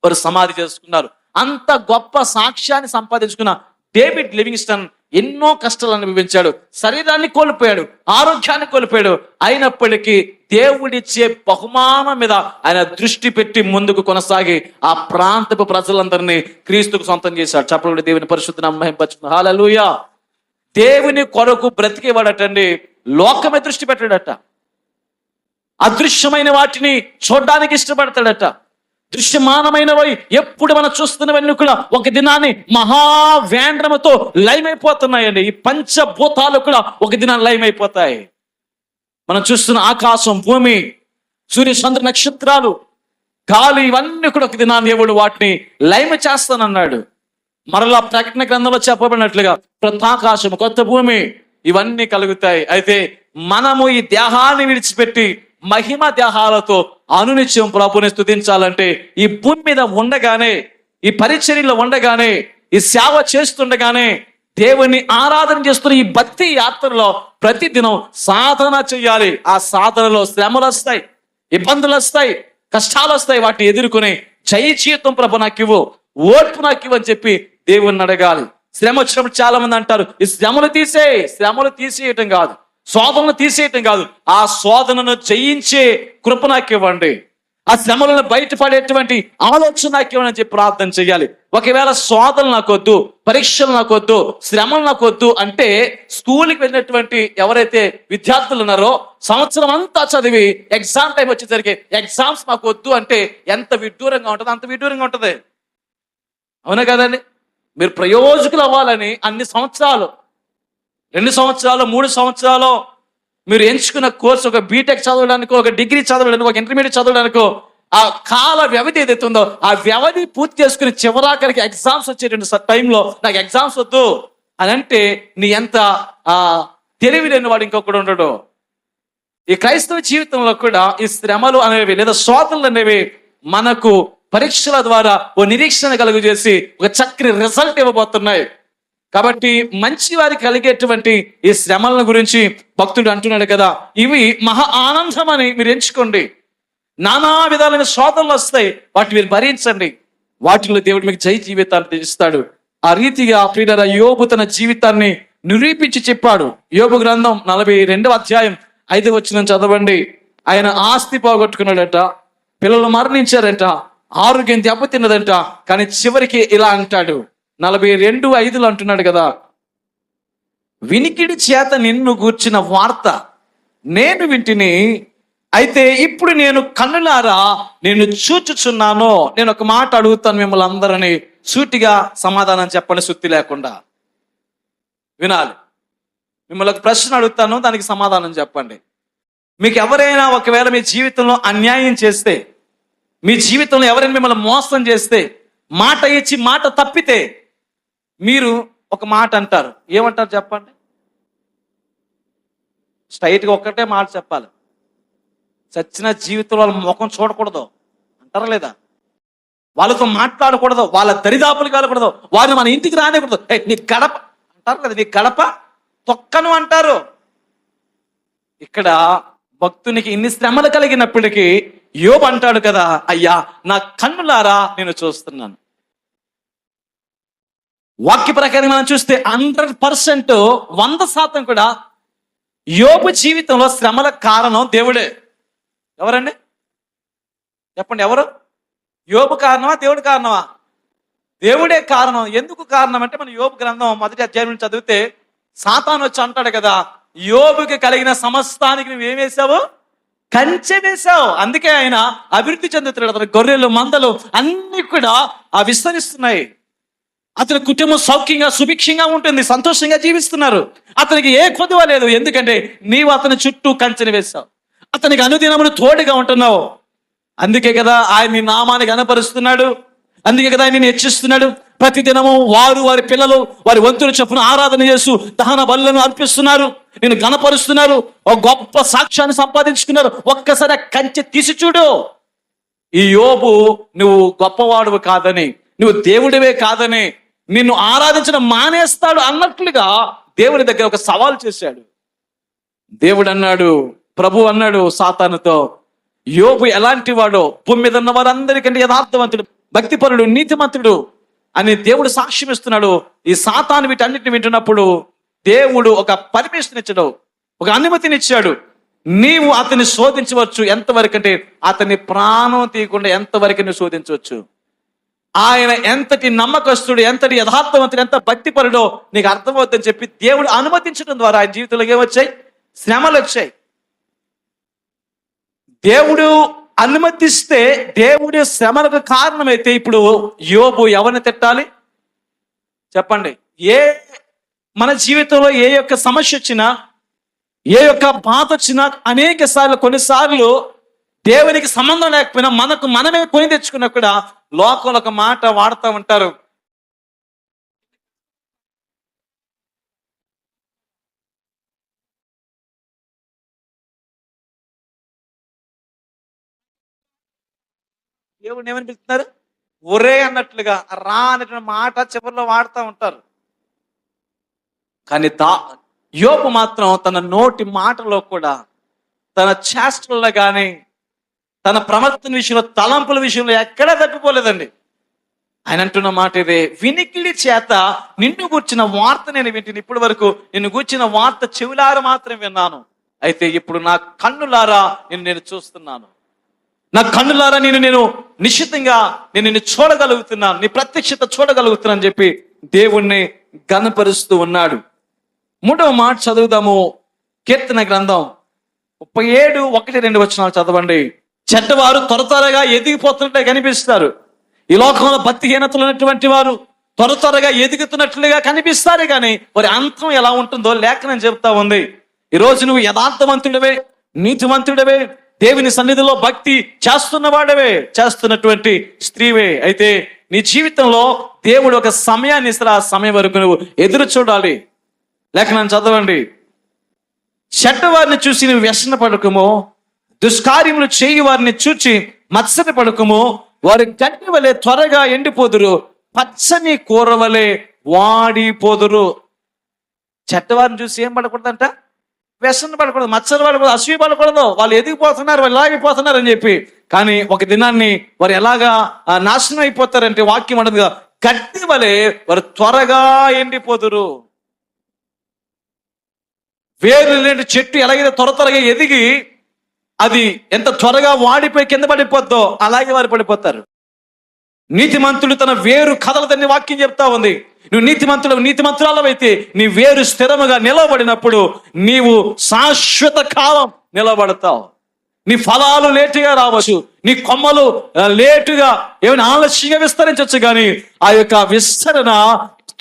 వారు సమాధి చేసుకున్నారు. అంత గొప్ప సాక్ష్యాన్ని సంపాదించుకున్న డేవిడ్ లివింగ్స్టన్ ఎన్నో కష్టాలు అనుభవించాడు, శరీరాన్ని కోల్పోయాడు, ఆరోగ్యాన్ని కోల్పోయాడు. అయినప్పటికీ దేవుడిచ్చే బహుమానం మీద ఆయన దృష్టి పెట్టి ముందుకు కొనసాగి ఆ ప్రాంతపు ప్రజలందరినీ క్రీస్తుకు సొంతం చేశాడు. చెప్పండి, దేవుని పరిశుద్ధ నామమున మహిమపరచుకుందాం. హల్లెలూయా. దేవుని కొరకు బ్రతికేవాడటండి, లోకమే దృష్టి పెట్టాడట, అదృశ్యమైన వాటిని చూడడానికి ఇష్టపడతాడట. దృశ్యమానమైనవి ఎప్పుడు మనం చూస్తున్నవన్నీ కూడా ఒక దినాన్ని మహావేంద్రముతో లయమైపోతున్నాయండి. ఈ పంచభూతాలు కూడా ఒక దినాన్ని లయమైపోతాయి. మనం చూస్తున్న ఆకాశం, భూమి, సూర్య చంద్ర నక్షత్రాలు, గాలి, ఇవన్నీ కూడా ఒక దినాన్ని దేవుడు వాటిని లయమ చేస్తానన్నాడు. మరలా ప్రకటన గ్రంథంలో చెప్పబడినట్లుగా కొత్త ఆకాశం, కొత్త భూమి ఇవన్నీ కలుగుతాయి. అయితే మనము ఈ దేహాన్ని విడిచిపెట్టి మహిమ దేహాలతో అనునిత్యం ప్రభుని స్తుతించాలంటే ఈ భూమి మీద ఉండగానే, ఈ పరిచర్యలో ఉండగానే, ఈ సేవ చేస్తుండగానే దేవుని ఆరాధన చేస్తున్న ఈ భక్తి యాత్రలో ప్రతిదినం సాధన చేయాలి. ఆ సాధనలో శ్రమలు వస్తాయి, ఇబ్బందులు వస్తాయి, కష్టాలు వస్తాయి. వాటిని ఎదుర్కొని జయ జీవితం ప్రభు నాకు ఇవ్వు, ఓర్పు నాకు ఇవ్వు అని చెప్పి దేవుణ్ణి అడగాలి. శ్రమ వచ్చినప్పుడు చాలా మంది అంటారు, ఈ శ్రమలు తీసేయటం కాదు, శోధనలు తీసేయటం కాదు, ఆ శోధనను జయించే కృప నాకు ఇవ్వండి, ఆ శ్రమలను బయటపడేటువంటి ఆలోచన నాకు ఇవ్వని చెప్పి ప్రార్థన చేయాలి. ఒకవేళ శోధనలు నాకొద్దు, పరీక్షలు నాకొద్దు, శ్రమలు నాకొద్దు అంటే స్కూల్కి వెళ్ళినటువంటి ఎవరైతే విద్యార్థులు ఉన్నారో సంవత్సరం అంతా చదివి ఎగ్జామ్ టైం వచ్చేసరికి ఎగ్జామ్స్ మాకు వద్దు అంటే ఎంత విడ్డూరంగా ఉంటుందో అంత విడ్డూరంగా ఉంటుంది. అవునా కదండి? మీరు ప్రయోజకులు అవ్వాలని అన్ని సంవత్సరాలు, 2 సంవత్సరాలు 3 సంవత్సరాలు మీరు ఎంచుకున్న కోర్సు, ఒక బీటెక్ చదవడానికో, ఒక డిగ్రీ చదవడానికో, ఒక ఇంటర్మీడియట్ చదవడానికో, ఆ కాల వ్యవధి ఏదైతే ఉందో ఆ వ్యవధి పూర్తి చేసుకుని చివరాఖరికి ఎగ్జామ్స్ వచ్చేటువంటి టైంలో నాకు ఎగ్జామ్స్ వద్దు అని అంటే నీ ఎంత తెలివి లేని వాడు ఇంకొకడు ఉండడు. ఈ క్రైస్తవ జీవితంలో కూడా ఈ శ్రమలు అనేవి లేదా శోధనలు అనేవి మనకు పరీక్షల ద్వారా ఓ నిరీక్షణ కలుగు చేసి ఒక చక్కని రిజల్ట్ ఇవ్వబోతున్నాయి. కాబట్టి మంచి వారికి కలిగేటువంటి ఈ శ్రమల గురించి భక్తుడు అంటున్నాడు కదా, ఇవి మహా ఆనందం అని మీరు ఎంచుకోండి. నానా విధాలైన శోధనలు వస్తాయి, వాటిని మీరు భరించండి. వాటిలో దేవుడు మీకు జయ జీవితాన్ని ఇస్తాడు. ఆ రీతిగా ప్రియులారా యోబు తన జీవితాన్ని నిరూపించి చెప్పాడు. యోబు గ్రంథం 42వ అధ్యాయం 5వ వచనం చదవండి. ఆయన ఆస్తి పోగొట్టుకున్నాడట, పిల్లలు మరణించారట, ఆరోగ్యం దెబ్బతిన్నదంట, కానీ చివరికి ఇలా అంటాడు, 42:5 అంటున్నాడు కదా, వినికిడి చేత నిన్ను గూర్చిన వార్త నేను వింటిని, అయితే ఇప్పుడు నేను కన్నులారా నేను చూచుచున్నాను. నేను ఒక మాట అడుగుతాను మిమ్మల్ని అందరినీ, సూటిగా సమాధానం చెప్పండి, సుత్తి లేకుండా వినాలి. మిమ్మల్ని ఒక ప్రశ్న అడుగుతాను, దానికి సమాధానం చెప్పండి. మీకు ఎవరైనా ఒకవేళ మీ జీవితంలో అన్యాయం చేస్తే, మీ జీవితంలో ఎవరైనా మిమ్మల్ని మోసం చేస్తే, మాట ఇచ్చి మాట తప్పితే మీరు ఒక మాట అంటారు. ఏమంటారు చెప్పండి? స్ట్రైట్గా ఒక్కటే మాట చెప్పాలి, చచ్చిన జీవితంలో వాళ్ళ ముఖం చూడకూడదు అంటారా లేదా? వాళ్ళతో మాట్లాడకూడదు, వాళ్ళ దరిదాపులు కాలకూడదు, వారిని మన ఇంటికి రానికూడదు. నీ గడప అంటారు కదా, నీ గడప తొక్కను అంటారు. ఇక్కడ భక్తునికి ఇన్ని శ్రమలు కలిగినప్పటికీ యోబు అంటాడు కదా, అయ్యా నా కన్నులారా నేను చూస్తున్నాను. వాక్య ప్రకారం మనం చూస్తే 100%, 100% కూడా యోబు జీవితంలో శ్రమల కారణం దేవుడే. ఎవరండి చెప్పండి? ఎవరు? యోబు కారణమా, దేవుడి కారణమా? దేవుడే కారణం. ఎందుకు కారణం అంటే మన యోబు గ్రంథం 1వ అధ్యాయం నుంచి చదివితే సాతాను వచ్చి అంటాడు కదా, యోబుకి కలిగిన సమస్తానికి నువ్వు ఏం వేసావు? కంచె వేశావు. అందుకే ఆయన అభివృద్ధి చెందుతున్నాడు. అతని గొర్రెలు మందలు అన్ని కూడా విస్తరిస్తున్నాయి. అతని కుటుంబం సౌఖ్యంగా సుభిక్షంగా ఉంటుంది, సంతోషంగా జీవిస్తున్నారు. అతనికి ఏ కొదువ లేదు, ఎందుకంటే నీవు అతని చుట్టూ కంచెని వేశావు, అతనికి అనుదినమును తోడుగా ఉంటున్నావు. అందుకే కదా ఆయన నీ నామాన్ని గణపరుస్తున్నాడు, అందుకే కదా ఆయన నేను హెచ్చిస్తున్నాడు. ప్రతి దినము వారు వారి పిల్లలు వారి వంతుల చొప్పున ఆరాధన చేస్తూ దహన బలులను అర్పిస్తున్నారు, నేను గణపరుస్తున్నారు, ఒక గొప్ప సాక్ష్యాన్ని సంపాదించుకున్నారు. ఒక్కసారి కంచె తీసి చూడు. ఈ యోబు నువ్వు గొప్పవాడువు కాదని, నువ్వు దేవుడివే కాదని, నిన్ను ఆరాధించడం మానేస్తాడు అన్నట్లుగా దేవుని దగ్గర ఒక సవాల్ చేశాడు. దేవుడు అన్నాడు, ప్రభు అన్నాడు సాతానుతో, యోబు ఎలాంటి వాడో, భూమి మీద ఉన్న వారందరికంటే యథార్థవంతుడు, భక్తిపరుడు, నీతిమంతుడు అని దేవుడు సాక్ష్యం ఇస్తున్నాడు. ఈ సాతాను వీటన్నిటిని వింటున్నప్పుడు దేవుడు ఒక పర్మిషన్ ఇచ్చాడు, ఒక అనుమతినిచ్చాడు. నీవు అతన్ని శోధించవచ్చు. ఎంతవరకు అంటే అతని ప్రాణం తీయకుండా ఎంతవరకు నువ్వు శోధించవచ్చు. ఆయన ఎంతటి నమ్మకస్తుడు, ఎంతటి యథార్థవంతుడు, ఎంత భక్తిపరుడో నీకు అర్థమవుతుందని చెప్పి దేవుడు అనుమతించడం ద్వారా ఆయన జీవితంలోకి ఏమొచ్చాయి? శ్రమలు వచ్చాయి. దేవుడు అనుమతిస్తే దేవుడి శ్రమలకు కారణమైతే ఇప్పుడు యోబు ఎవరిని తిట్టాలి చెప్పండి? మన జీవితంలో ఏ యొక్క సమస్య వచ్చినా, ఏ యొక్క బాధ వచ్చినా అనేక సార్లు, కొన్నిసార్లు దేవునికి సంబంధం లేకపోయినా మనకు మనమే కొని తెచ్చుకున్నా కూడా లోకంలో ఒక మాట వాడుతూ ఉంటారు, దేవుడిని ఏమని పిలుస్తున్నారు? ఒరే అన్నట్లుగా, రా అనేటువంటి మాట చివరిలో వాడుతూ ఉంటారు. కానీ యోబు మాత్రం తన నోటి మాటలో కూడా, తన చేష్టల్లో కానీ, తన ప్రవర్తన విషయంలో, తలంపుల విషయంలో ఎక్కడా తప్పిపోలేదండి. ఆయన అంటున్న మాట ఇదే, వినికిడి చేత నిన్ను గూర్చిన వార్త నేను వింటున్నాను. ఇప్పటి వరకు నిన్ను గూర్చిన వార్త చెవులారా మాత్రం విన్నాను, అయితే ఇప్పుడు నా కన్నులారా నేను చూస్తున్నాను. నా కన్నులారా నేను నిశ్చితంగా నిన్ను చూడగలుగుతున్నాను, నీ ప్రత్యక్షత చూడగలుగుతున్నాను అని చెప్పి దేవుణ్ణి ఘనపరుస్తూ ఉన్నాడు. 3వ మాట చదువుదాము. కీర్తన గ్రంథం 37:1-2 వచనాలు చదవండి. చెడ్డవారు త్వరగా ఎదిగిపోతున్నట్టే కనిపిస్తారు. ఈ లోకంలో భక్తిహీనతలు ఉన్నటువంటి వారు త్వరగా ఎదుగుతున్నట్లుగా కనిపిస్తారు, కానీ వారి అంతం ఎలా ఉంటుందో లేఖనం చెబుతా ఉంది. ఈ రోజు నువ్వు యథార్థవంతుడివే, నీతివంతుడివే, దేవుని సన్నిధిలో భక్తి చేస్తున్నవాడవే, చేస్తున్నటువంటి స్త్రీవే, అయితే నీ జీవితంలో దేవుడు ఒక సమయాన్ని ఇస్తారు. ఆ సమయం వరకు నువ్వు ఎదురు చూడాలి. లేఖనం చదవండి. చెడ్డవారిని చూసి నువ్వు వ్యసన పడకము, దుష్కార్యములు చేయి వారిని చూచి మత్సర పడకము. వారి గడ్డి వలె త్వరగా ఎండిపోదురు, పచ్చని కూర వలె వాడిపోదురు. చెడ్డవారిని చూసి ఏం పడకూడదంట? వ్యసన పడకూడదు, మత్సర పడకూడదు, అసూయ పడకూడదు. వాళ్ళు ఎదిగిపోతున్నారు, వాళ్ళు ఎలాగిపోతున్నారు అని చెప్పి. కానీ ఒక దినాన్ని వారు ఎలాగా నాశనం అయిపోతారంటే వాక్యం ఉండదు కదా, గడ్డి వలె వారు త్వరగా ఎండిపోదురు. వేరు లేని చెట్టు ఎలాగైతే త్వరగా ఎదిగి అది ఎంత త్వరగా వాడిపోయి కింద పడిపోద్దో అలాగే వారు పడిపోతారు. నీతిమంతుడు తన వేరు కదలదని వాక్యం చెప్తా ఉంది. నువ్వు నీతిమంతురాలవైతే నీ వేరు స్థిరముగా నిలబడినప్పుడు నీవు శాశ్వత కాలం నిలబడతావు. నీ ఫలాలు లేటుగా రావచ్చు, నీ కొమ్మలు లేటుగా ఏమైనా ఆలస్యంగా విస్తరించవచ్చు, కానీ ఆ యొక్క విస్తరణ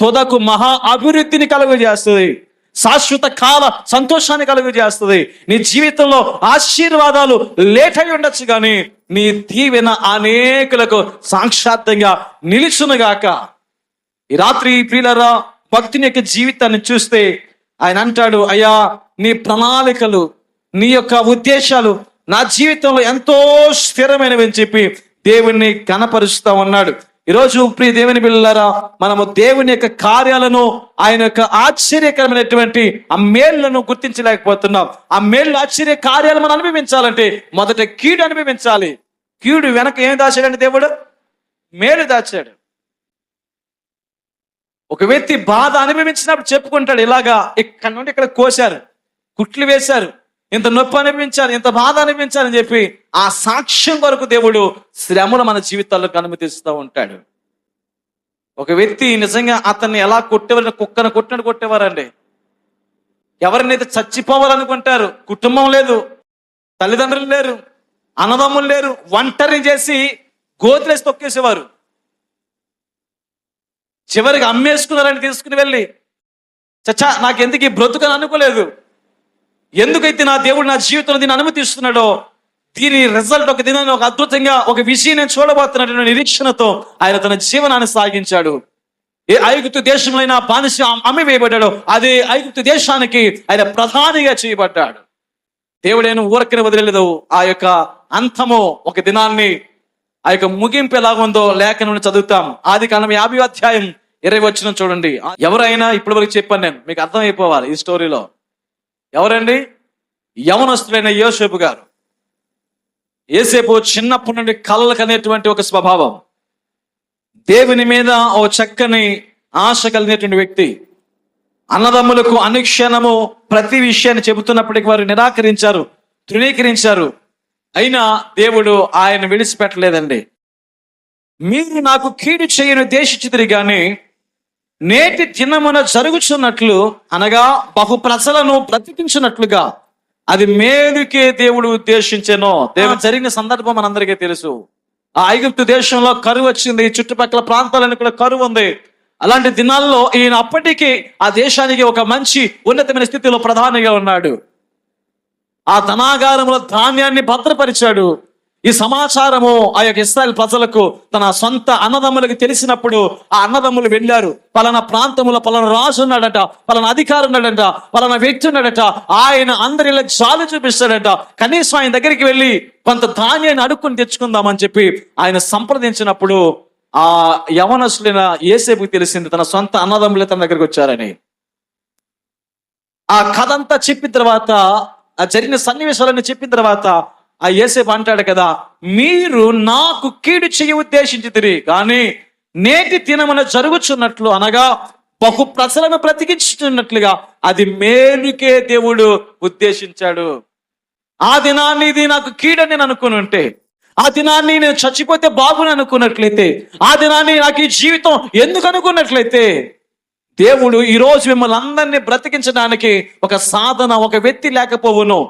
తుదకు మహా అభివృద్ధిని కలుగజేస్తుంది, శాశ్వత కాల సంతోషాన్ని కలుగజేస్తుంది. నీ జీవితంలో ఆశీర్వాదాలు లేట్ అయి ఉండొచ్చు, కానీ నీ దీవెన అనేకులకు సాక్షాత్తంగా నిలుచునుగాక. ఈ రాత్రి ప్రియులారా, భక్తుని యొక్క జీవితాన్ని చూస్తే ఆయన అంటాడు, అయ్యా నీ ప్రణాళికలు, నీ యొక్క ఉద్దేశాలు నా జీవితంలో ఎంతో స్థిరమైనవి అని చెప్పి దేవుణ్ణి కనపరుస్తా ఉన్నాడు. ఈరోజు ప్రియ దేవుని బిడ్డలారా, మనము దేవుని యొక్క కార్యాలను, ఆయన యొక్క ఆశ్చర్యకరమైనటువంటి ఆ మేళ్లను గుర్తించలేకపోతున్నాం. ఆ మేళ్ళు, ఆశ్చర్య కార్యాలు మనం అనుభవించాలంటే మొదట కీడు అనుభవించాలి. కీడు వెనక ఏం దాచాడండి? దేవుడు మేలు దాచాడు. ఒక వ్యక్తి బాధ అనుభవించినప్పుడు చెప్పుకుంటాడు, ఇలాగా ఇక్కడ నుండి ఇక్కడ కోశారు, కుట్లు వేశారు, ఇంత నొప్పి అనిపించారు, ఇంత బాధ అనిపించారని చెప్పి ఆ సాక్ష్యం కొరకు దేవుడు శ్రమను మన జీవితాల్లోకి అనుమతిస్తూ ఉంటాడు. ఒక వ్యక్తి నిజంగా అతన్ని ఎలా కొట్టేవారు, కుక్కను కొట్టినట్టు కొట్టేవారండి. ఎవరినైతే చచ్చిపోవాలనుకుంటారు, కుటుంబం లేదు, తల్లిదండ్రులు లేరు, అన్నదమ్ములు లేరు, ఒంటరిని చేసి గోతులేసి తొక్కేసేవారు. చివరికి అమ్మేసుకున్నారని తీసుకుని వెళ్ళి, చచ్చా నాకెందుకు ఈ బ్రతుకని అనుకోలేదు, ఎందుకైతే నా దేవుడు నా జీవితంలో దీన్ని అనుమతిస్తున్నాడో దీని రిజల్ట్ ఒక దినాన్ని ఒక అద్భుతంగా ఒక విషయం నేను చూడబోతున్నటువంటి నిరీక్షణతో ఆయన తన జీవనాన్ని సాగించాడు. ఏ ఐగుప్తు దేశంలో బానిస అమ్మి వేయబడ్డాడో అదే ఐగుప్తు దేశానికి ఆయన ప్రధానిగా చేయబడ్డాడు. దేవుడేను ఊరకని వదిలేదు. ఆ యొక్క అంతము ఒక దినాన్ని, ఆ యొక్క ముగింపు ఎలాగుందో లేఖనం చదువుతాం. ఆదికాండం 50:20 వచనం చూడండి. ఎవరైనా ఇప్పటి వరకు చెప్పాను నేను, మీకు అర్థమైపోవాలి ఈ స్టోరీలో. ఎవరండి? యవనస్తుడైన యోసేపు గారు. యోసేపు చిన్నప్పటి నుండి కలలకు అనేటువంటి ఒక స్వభావం, దేవుని మీద ఓ చక్కని ఆశ కలిగినటువంటి వ్యక్తి. అన్నదమ్ములకు అనుక్షణము ప్రతి విషయాన్ని చెబుతున్నప్పటికీ వారు నిరాకరించారు, తృణీకరించారు. అయినా దేవుడు ఆయన విడిచిపెట్టలేదండి. మీరు నాకు కీడు చేయని ఉద్దేశించితిరి గాని నేటి దినమున జరుగుచున్నట్లు, అనగా బహు ప్రజలను బ్రతికించినట్లుగా అది మేలుకే దేవుడు ఉద్దేశించెను. దేవుడు జరిగిన సందర్భం మనందరికీ తెలుసు. ఆ ఐగుప్తు దేశంలో కరువు వచ్చింది, చుట్టుపక్కల ప్రాంతాలను కూడా కరువు ఉంది. అలాంటి దినాల్లో ఈయన అప్పటికీ ఆ దేశానికి ఒక మంచి ఉన్నతమైన స్థితిలో ప్రధానిగా ఉన్నాడు. ఆ ధనాగారంలో ధాన్యాన్ని భద్రపరిచాడు. ఈ సమాచారము ఆ యొక్క ఇశ్రాయేలు ప్రజలకు తన సొంత అన్నదమ్ములకు తెలిసినప్పుడు ఆ అన్నదమ్ములు వెళ్ళారు, పలానా ప్రాంతంలో పలానా రాజు ఉన్నాడట, పలానా అధికారి ఉన్నాడట, పలానా వ్యక్తి ఉన్నాడట, ఆయన అందరిలో జాలి చూపిస్తాడట, కనీసం ఆయన దగ్గరికి వెళ్ళి కొంత ధాన్యాన్ని అడుక్కుని తెచ్చుకుందామని చెప్పి ఆయన సంప్రదించినప్పుడు ఆ యవనస్తులైన యోసేపుకి తెలిసింది తన సొంత అన్నదమ్ములే తన దగ్గరికి వచ్చారని. ఆ కథ అంతా చెప్పిన తర్వాత, ఆ జరిగిన సన్నివేశాలన్నీ చెప్పిన తర్వాత ఆ యోసేపు అంటాడు కదా, మీరు నాకు కీడు చేయ ఉద్దేశించితిరి, కానీ నేటి దినమున జరుగుచున్నట్లు, అనగా బహు ప్రజలను బ్రతికించుతున్నట్లుగా అది మేలుకే దేవుడు ఉద్దేశించాడు. ఆ దినాన్ని ఇది నాకు కీడని నేను అనుకుని ఉంటే, ఆ దినాన్ని నేను చచ్చిపోతే బాగుని అనుకున్నట్లయితే, ఆ దినాన్ని నాకు ఈ జీవితం ఎందుకు అనుకున్నట్లయితే, దేవుడు ఈ రోజు మిమ్మల్ని అందరినీ బ్రతికించడానికి ఒక సాధన, ఒక వ్యక్తి లేకపోవును.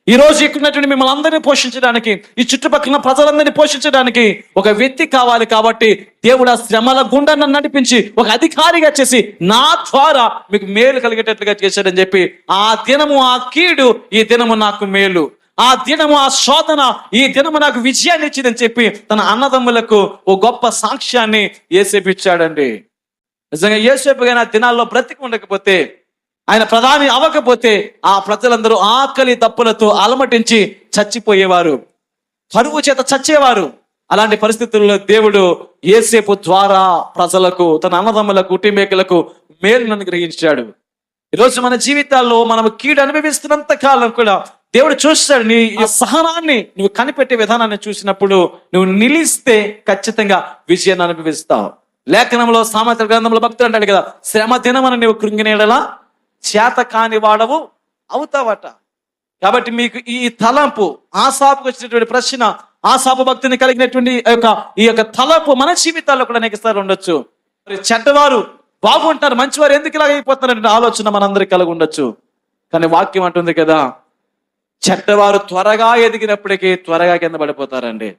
ఈ రోజు ఇక్కడ మిమ్మల్ని అందరినీ పోషించడానికి, ఈ చుట్టుపక్కల ప్రజలందరినీ పోషించడానికి ఒక వ్యక్తి కావాలి. కాబట్టి దేవుడు ఆ శ్రమల గుండా నన్ను నడిపించి ఒక అధికారిగా చేసి నా ద్వారా మీకు మేలు కలిగేటట్లుగా చేశాడని చెప్పి, ఆ దినము ఆ కీడు ఈ దినము నాకు మేలు, ఆ దినము ఆ శోధన ఈ దినము నాకు విజయాన్ని ఇచ్చిందని చెప్పి తన అన్నదమ్ములకు ఓ గొప్ప సాక్ష్యాన్ని యోసేపు ఇచ్చాడండి. నిజంగా యోసేపు గాని ఆ దినాల్లో బ్రతికి ఉండకపోతే, ఆయన ప్రధాని అవ్వకపోతే, ఆ ప్రజలందరూ ఆకలి దప్పులతో అలమటించి చచ్చిపోయేవారు, కరువు చేత చచ్చేవారు. అలాంటి పరిస్థితుల్లో దేవుడు యోసేపు ద్వారా ప్రజలకు, తన అన్నదమ్ములకు, కుటుంబీకులకు మేలును అనుగ్రహించాడు. ఈరోజు మన జీవితాల్లో మనం కీడు అనుభవిస్తున్నంత కాలం కూడా దేవుడు చూస్తాడు. నీ ఈ సహనాన్ని నువ్వు కనిపెట్టే విధానాన్ని చూసినప్పుడు నువ్వు నిలిస్తే ఖచ్చితంగా విజయాన్ని అనుభవిస్తావు. లేఖనంలో, సామెతల గ్రంథంలో భక్తుడు అంటాడు కదా, శ్రమ దినమని నువ్వు కృంగినేడలా చేత కాని వాడవు అవుతావట. కాబట్టి మీకు ఈ తలంపు, ఆసాపుకు వచ్చినటువంటి ప్రశ్న, ఆసాపు భక్తిని కలిగినటువంటి ఈ యొక్క తలంపు మన జీవితాల్లో కూడా అనేక సార్లు ఉండొచ్చు. మరి చెడ్డవారు బాగుంటారు, మంచివారు ఎందుకు ఇలాగ అయిపోతున్నారంటే ఆలోచన మనందరికి కలిగి ఉండొచ్చు. కానీ వాక్యం అంటుంది కదా, చెడ్డవారు త్వరగా ఎదిగినప్పటికీ త్వరగా కింద పడిపోతారండి.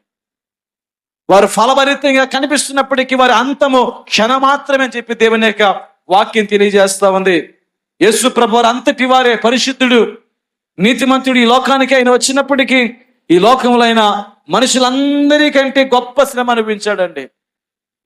వారు ఫలభరితంగా కనిపిస్తున్నప్పటికీ వారి అంతము క్షణమాత్రమే అని చెప్పి దేవుని యొక్క వాక్యం తెలియజేస్తా ఉంది. యేసు ప్రభు వారు అంతటి వారే, పరిశుద్ధుడు, నీతిమంతుడు. ఈ లోకానికి ఆయన వచ్చినప్పటికీ ఈ లోకంలో ఆయన మనుషులందరికంటే గొప్ప శ్రమ అనుభవించాడండి.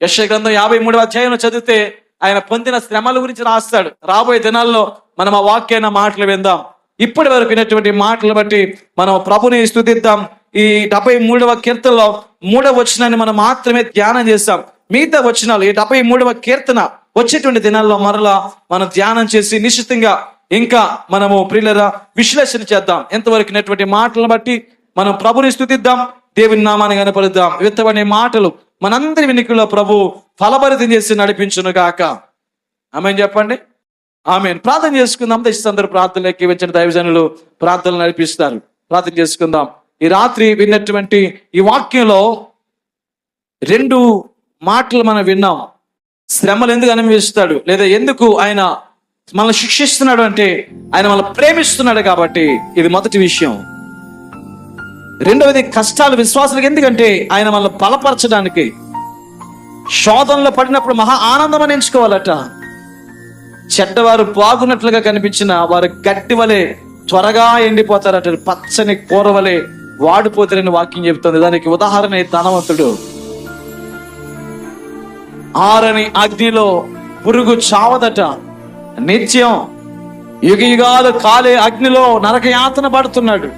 యెషయా గ్రంథం 53వ అధ్యాయంలో చదివితే ఆయన పొందిన శ్రమల గురించి రాస్తాడు. రాబోయే దినాల్లో మనం ఆ వాక్యాన్ని మాటలు విందాం. ఇప్పటి వరకు విన్నటువంటి మాటలు బట్టి మనం ప్రభుని స్తుతిద్దాం. ఈ 73వ కీర్తనలో 3వ వచనాన్ని మనం మాత్రమే ధ్యానం చేస్తాం. మిగతా వచనాలు ఈ 73వ కీర్తన వచ్చేటువంటి దినాల్లో మరలా మనం ధ్యానం చేసి నిశ్చితంగా ఇంకా మనము ప్రియులరా విశ్లేషణ చేద్దాం. ఎంతవరకు విన్నటువంటి మాటలను బట్టి మనం ప్రభుని స్తుతిద్దాం, దేవుని నామాన్ని కనపరుద్దాం. విత్తబడే మాటలు మనందరి వెనుకలో ప్రభు ఫలభరితం చేసి నడిపించును గాక. ఆమేన్ చెప్పండి. ఆమేన్. ప్రార్థన చేసుకుందాం. దయచేసి అందరూ ప్రార్థనలోకి వచ్చిన దైవజనులు ప్రార్థనలు నడిపిస్తారు. ప్రార్థన చేసుకుందాం. ఈ రాత్రి విన్నటువంటి ఈ వాక్యంలో 2 మాటలు మనం విన్నాం. శ్రమలు ఎందుకు అనుభవిస్తాడు, లేదా ఎందుకు ఆయన మనల్ని శిక్షిస్తున్నాడు అంటే ఆయన మనల్ని ప్రేమిస్తున్నాడు కాబట్టి, ఇది మొదటి విషయం. రెండవది, కష్టాలు విశ్వాసాలకు ఎందుకంటే ఆయన మనల్ని బలపరచడానికి. శోధనలో పడినప్పుడు మహా ఆనందం అని ఎంచుకోవాలట. చెడ్డవారు బాగున్నట్లుగా కనిపించిన వారు గట్టి వలె త్వరగా ఎండిపోతారట, పచ్చని కూర వలె వాడిపోతారని వాక్యం చెబుతుంది. దానికి ఉదాహరణ ధనవంతుడు. ఆరని అగ్నిలో పురుగు చావదట, నిత్యం యుగ యుగాలు కాలే అగ్నిలో నరకయాతన పడుతున్నాడు.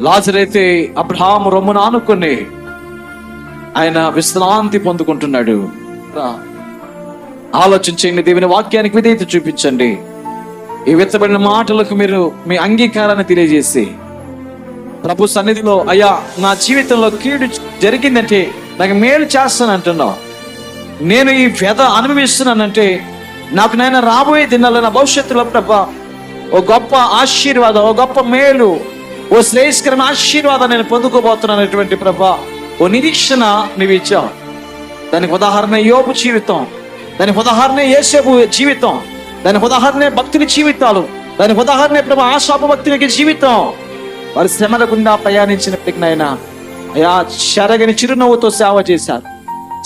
లాజరు అయితే అబ్రహాము రొమ్మును ఆనుకొని ఆయన విశ్రాంతి పొందుకుంటున్నాడు. ఆలోచించండి, దేవుని వాక్యానికి విధేయత చూపించండి. ఈ విత్తబడిన మాటలకు మీరు మీ అంగీకారాన్ని తెలియజేసి ప్రభు సన్నిధిలో, అయ్యా నా జీవితంలో కీడు జరిగిందంటే నాకు మేలు చేస్తానంటున్నావు, నేను ఈ వ్యధ అనుభవిస్తున్నానంటే నాకు నేను రాబోయే దినాల్లో నా భవిష్యత్తులో ప్రభా ఓ గొప్ప ఆశీర్వాదం, ఓ గొప్ప మేలు, ఓ శ్రేయస్కరమైన ఆశీర్వాదం నేను పొందుకోబోతున్నానటువంటి ప్రభా ఓ నిరీక్షణ నువ్వు ఇచ్చావు. దానికి ఉదాహరణ యోబు జీవితం, దానికి ఉదాహరణ యేసేపు జీవితం, దానికి ఉదాహరణ భక్తుని జీవితాలు, దానికి ఉదాహరణ ప్రభా ఆశాపు భక్తునికి జీవితం. వారి శ్రమల గుండా ప్రయాణించినప్పటికీ నాయన అయ్యా చెరగని చిరునవ్వుతో సేవ చేశారు.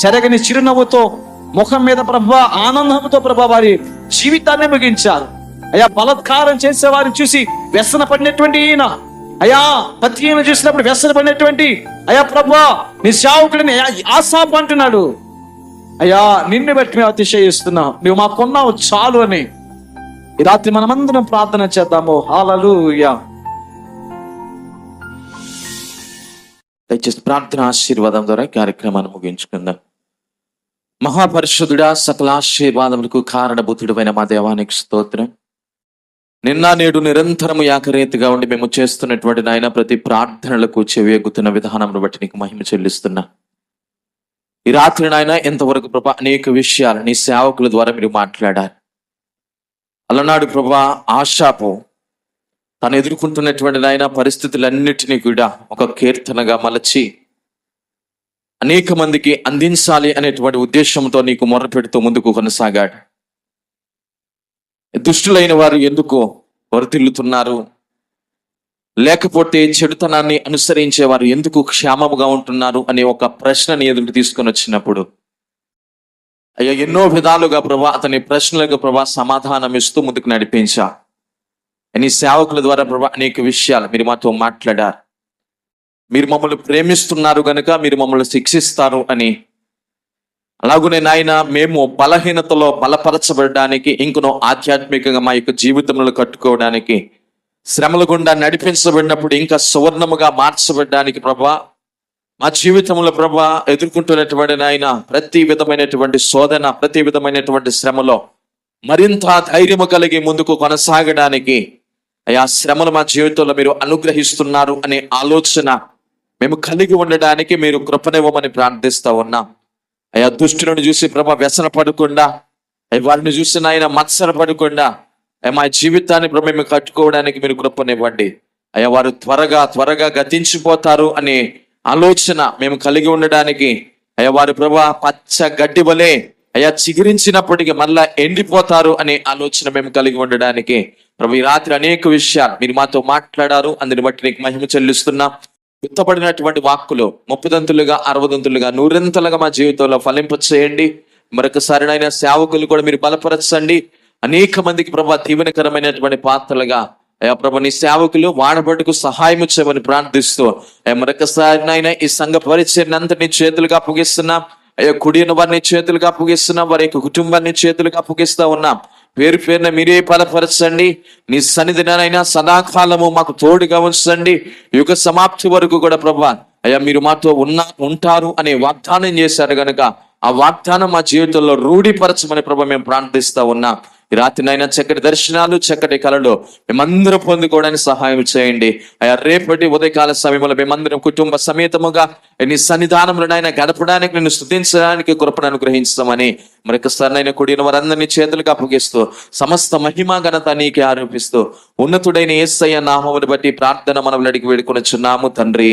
చెరగని చిరునవ్వుతో ముఖం మీద ప్రభా ఆనందంతో ప్రభా వారి జీవితాన్ని ముగించారు. అయ్యా బలత్కారం చేసే వారిని చూసి వ్యసన పడినటువంటి ఈయన, అయ్యా పత్రికను చూసినప్పుడు వ్యసన పడినటువంటి అయ్యా ప్రభా నీ సేవకుడిని ఆశాపు అంటున్నాడు. అయ్యా నిన్ను బట్టి మేము అతిశయిస్తున్నాం, నువ్వు మాకున్నావు చాలు అని. ఈ రాత్రి మనమందరం ప్రార్థన చేద్దాము. హల్లెలూయా. దయచేసి ప్రార్థన ఆశీర్వాదం ద్వారా కార్యక్రమాన్ని ముగించుకుందాం. మహాపరిశుద్ధుడా, సకల ఆశీర్వాదములకు కారణభూతుడైన మా దేవానికి స్తోత్రం. నిన్న నేడు నిరంతరము ఏకరీతిగా ఉండి మేము చేస్తున్నటువంటి నాయన ప్రతి ప్రార్థనలకు చెవియెగ్గుతున్న విధానంను బట్టి నీకు మహిమ చెల్లిస్తున్నా. ఈ రాత్రి నాయన ఎంతవరకు ప్రభా అనేక విషయాలు నీ సేవకుల ద్వారా మీరు మాట్లాడారు. అలనాడు ప్రభా ఆశాపు తను ఎదుర్కొంటున్నటువంటి నాయన పరిస్థితులన్నిటినీ కూడా ఒక కీర్తనగా మలచి అనేక మందికి అందించాలి అనేటువంటి ఉద్దేశంతో నీకు మొరపెడుతూ ముందుకు కొనసాగాడు. దుష్టులైన వారు ఎందుకు వర్ధిల్లుతున్నారు, లేకపోతే చెడుతనాన్ని అనుసరించే వారు ఎందుకు క్షేమముగా ఉంటున్నారు అనే ఒక ప్రశ్నని ఎదురు తీసుకొని వచ్చినప్పుడు అయ్యా ఎన్నో విధాలుగా ప్రభా అతని ప్రశ్నలకు ప్రభా సమాధానం ఇస్తూ ముందుకు నడిపించా. నీ సేవకుల ద్వారా ప్రభా అనేక విషయాలు మీరు మాతో మాట్లాడారు. మీరు మమ్మల్ని ప్రేమిస్తున్నారు గనుక మీరు మమ్మల్ని శిక్షిస్తారు అని, అలాగునే నాయన మేము బలహీనతలో బలపరచబడడానికి, ఇంకనో ఆధ్యాత్మికంగా మా యొక్క జీవితంలో కట్టుకోవడానికి, శ్రమల గుండా నడిపించబడినప్పుడు ఇంకా సువర్ణముగా మార్చబడడానికి ప్రభా మా జీవితంలో ప్రభా ఎదుర్కొంటున్నటువంటి నాయన ప్రతి విధమైనటువంటి శోధన, ప్రతి విధమైనటువంటి శ్రమలో మరింత ధైర్యము కలిగి ముందుకు కొనసాగడానికి ఆ శ్రమలు మా జీవితంలో మీరు అనుగ్రహిస్తున్నారు అనే ఆలోచన మేము కలిగి ఉండడానికి మీరు కృపనివ్వమని ప్రార్థిస్తా ఉన్నాం. అయ్యా దుష్టులను చూసి ప్రభా వ్యసన పడకుండా, వారిని చూసి నాయన మత్సర పడకుండా మా జీవితాన్ని ప్రభు మేము కట్టుకోవడానికి మీరు కృపనివ్వండి. అయ్యా వారు త్వరగా గతించిపోతారు అనే ఆలోచన మేము కలిగి ఉండడానికి, అయ్యా వారు ప్రభా పచ్చ గడ్డి వలె అయ్యా చిగురించినప్పటికీ మళ్ళా ఎండిపోతారు అనే ఆలోచన మేము కలిగి ఉండడానికి ప్రభు ఈ రాత్రి అనేక విషయాలు మీరు మాతో మాట్లాడారు. అందుని బట్టి నీకు మహిమ చెల్లిస్తున్నాం. విత్తబడినటువంటి వాక్కులు 30 60 100 మా జీవితంలో ఫలింప చేయండి. మరొకసారి నాయన సేవకులు కూడా మీరు బలపరచండి. అనేక మందికి ప్రభా దీవెనకరమైనటువంటి పాత్రలుగా అయ్యా ప్రభా నీ సేవకులు వాడబడుకు సహాయం చేయమని ప్రార్థిస్తూ మరొకసారి నాయన ఈ సంఘ పరిచయాన్ని అంతా నీ చేతులుగా అప్పగిస్తున్నాం. అయ్యా కుడిన వారిని చేతులుగా అప్పగిస్తున్నాం, వారి యొక్క కుటుంబాన్ని చేతులుగా అప్పగిస్తా ఉన్నాం. పేరు పేరున మీరే బలపరచండి. నీ సన్నిధినైనా సదాకాలము మాకు తోడుగా ఉంచండి. యుగ సమాప్తి వరకు కూడా ప్రభా అయ్యా మీరు మాతో ఉంటారు అనే వాగ్దానం చేశారు గనుక ఆ వాగ్దానం మా జీవితంలో రూఢిపరచమని ప్రభా మేము ప్రార్థిస్తా ఉన్నాం. ఈ రాత్రినైనా చక్కటి దర్శనాలు, చక్కటి కళలు మేమందరం పొందుకోవడానికి సహాయం చేయండి. అయ్యా రేపటి ఉదయకాల సమయంలో మేమందరం కుటుంబ సమేతముగా నీ సన్నిధానంలోనైనా గడపడానికి, నిన్ను స్తుతించడానికి కృపను అనుగ్రహించమని మరొకసారి నైనా కూడిన వారందరినీ చేతులకు అప్పగిస్తూ సమస్త మహిమ ఘనత నీకే ఆరోపిస్తూ ఉన్నతుడైన యేసయ్య నామమును బట్టి ప్రార్థన మనవులు అడిగి వేడుకొనుచున్నాము తండ్రి,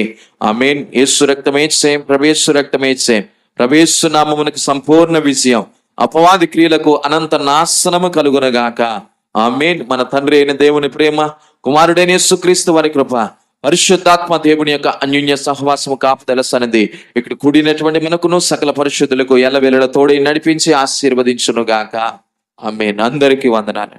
ఆమేన్. యేసు రక్తమే చేయం, ప్రభేసు రక్తమే చేయం. ప్రభేసు నామమునకు సంపూర్ణ విజయం, అపవాది క్రియలకు అనంత నాశనము కలుగునగాక. ఆమేన్. మన తండ్రి అయిన దేవుని ప్రేమ, కుమారుడైన యేసుక్రీస్తు వారి కృప, పరిశుద్ధాత్మ దేవుని యొక్క అన్యోన్య సహవాసము కాపుదల సన్నిధి ఇక్కడ కూడినటువంటి మనకును సకల పరిశుద్ధులకు ఎల్లవేళలా తోడై నడిపించి ఆశీర్వదించునుగాక. ఆమేన్. అందరికీ వందనాలు.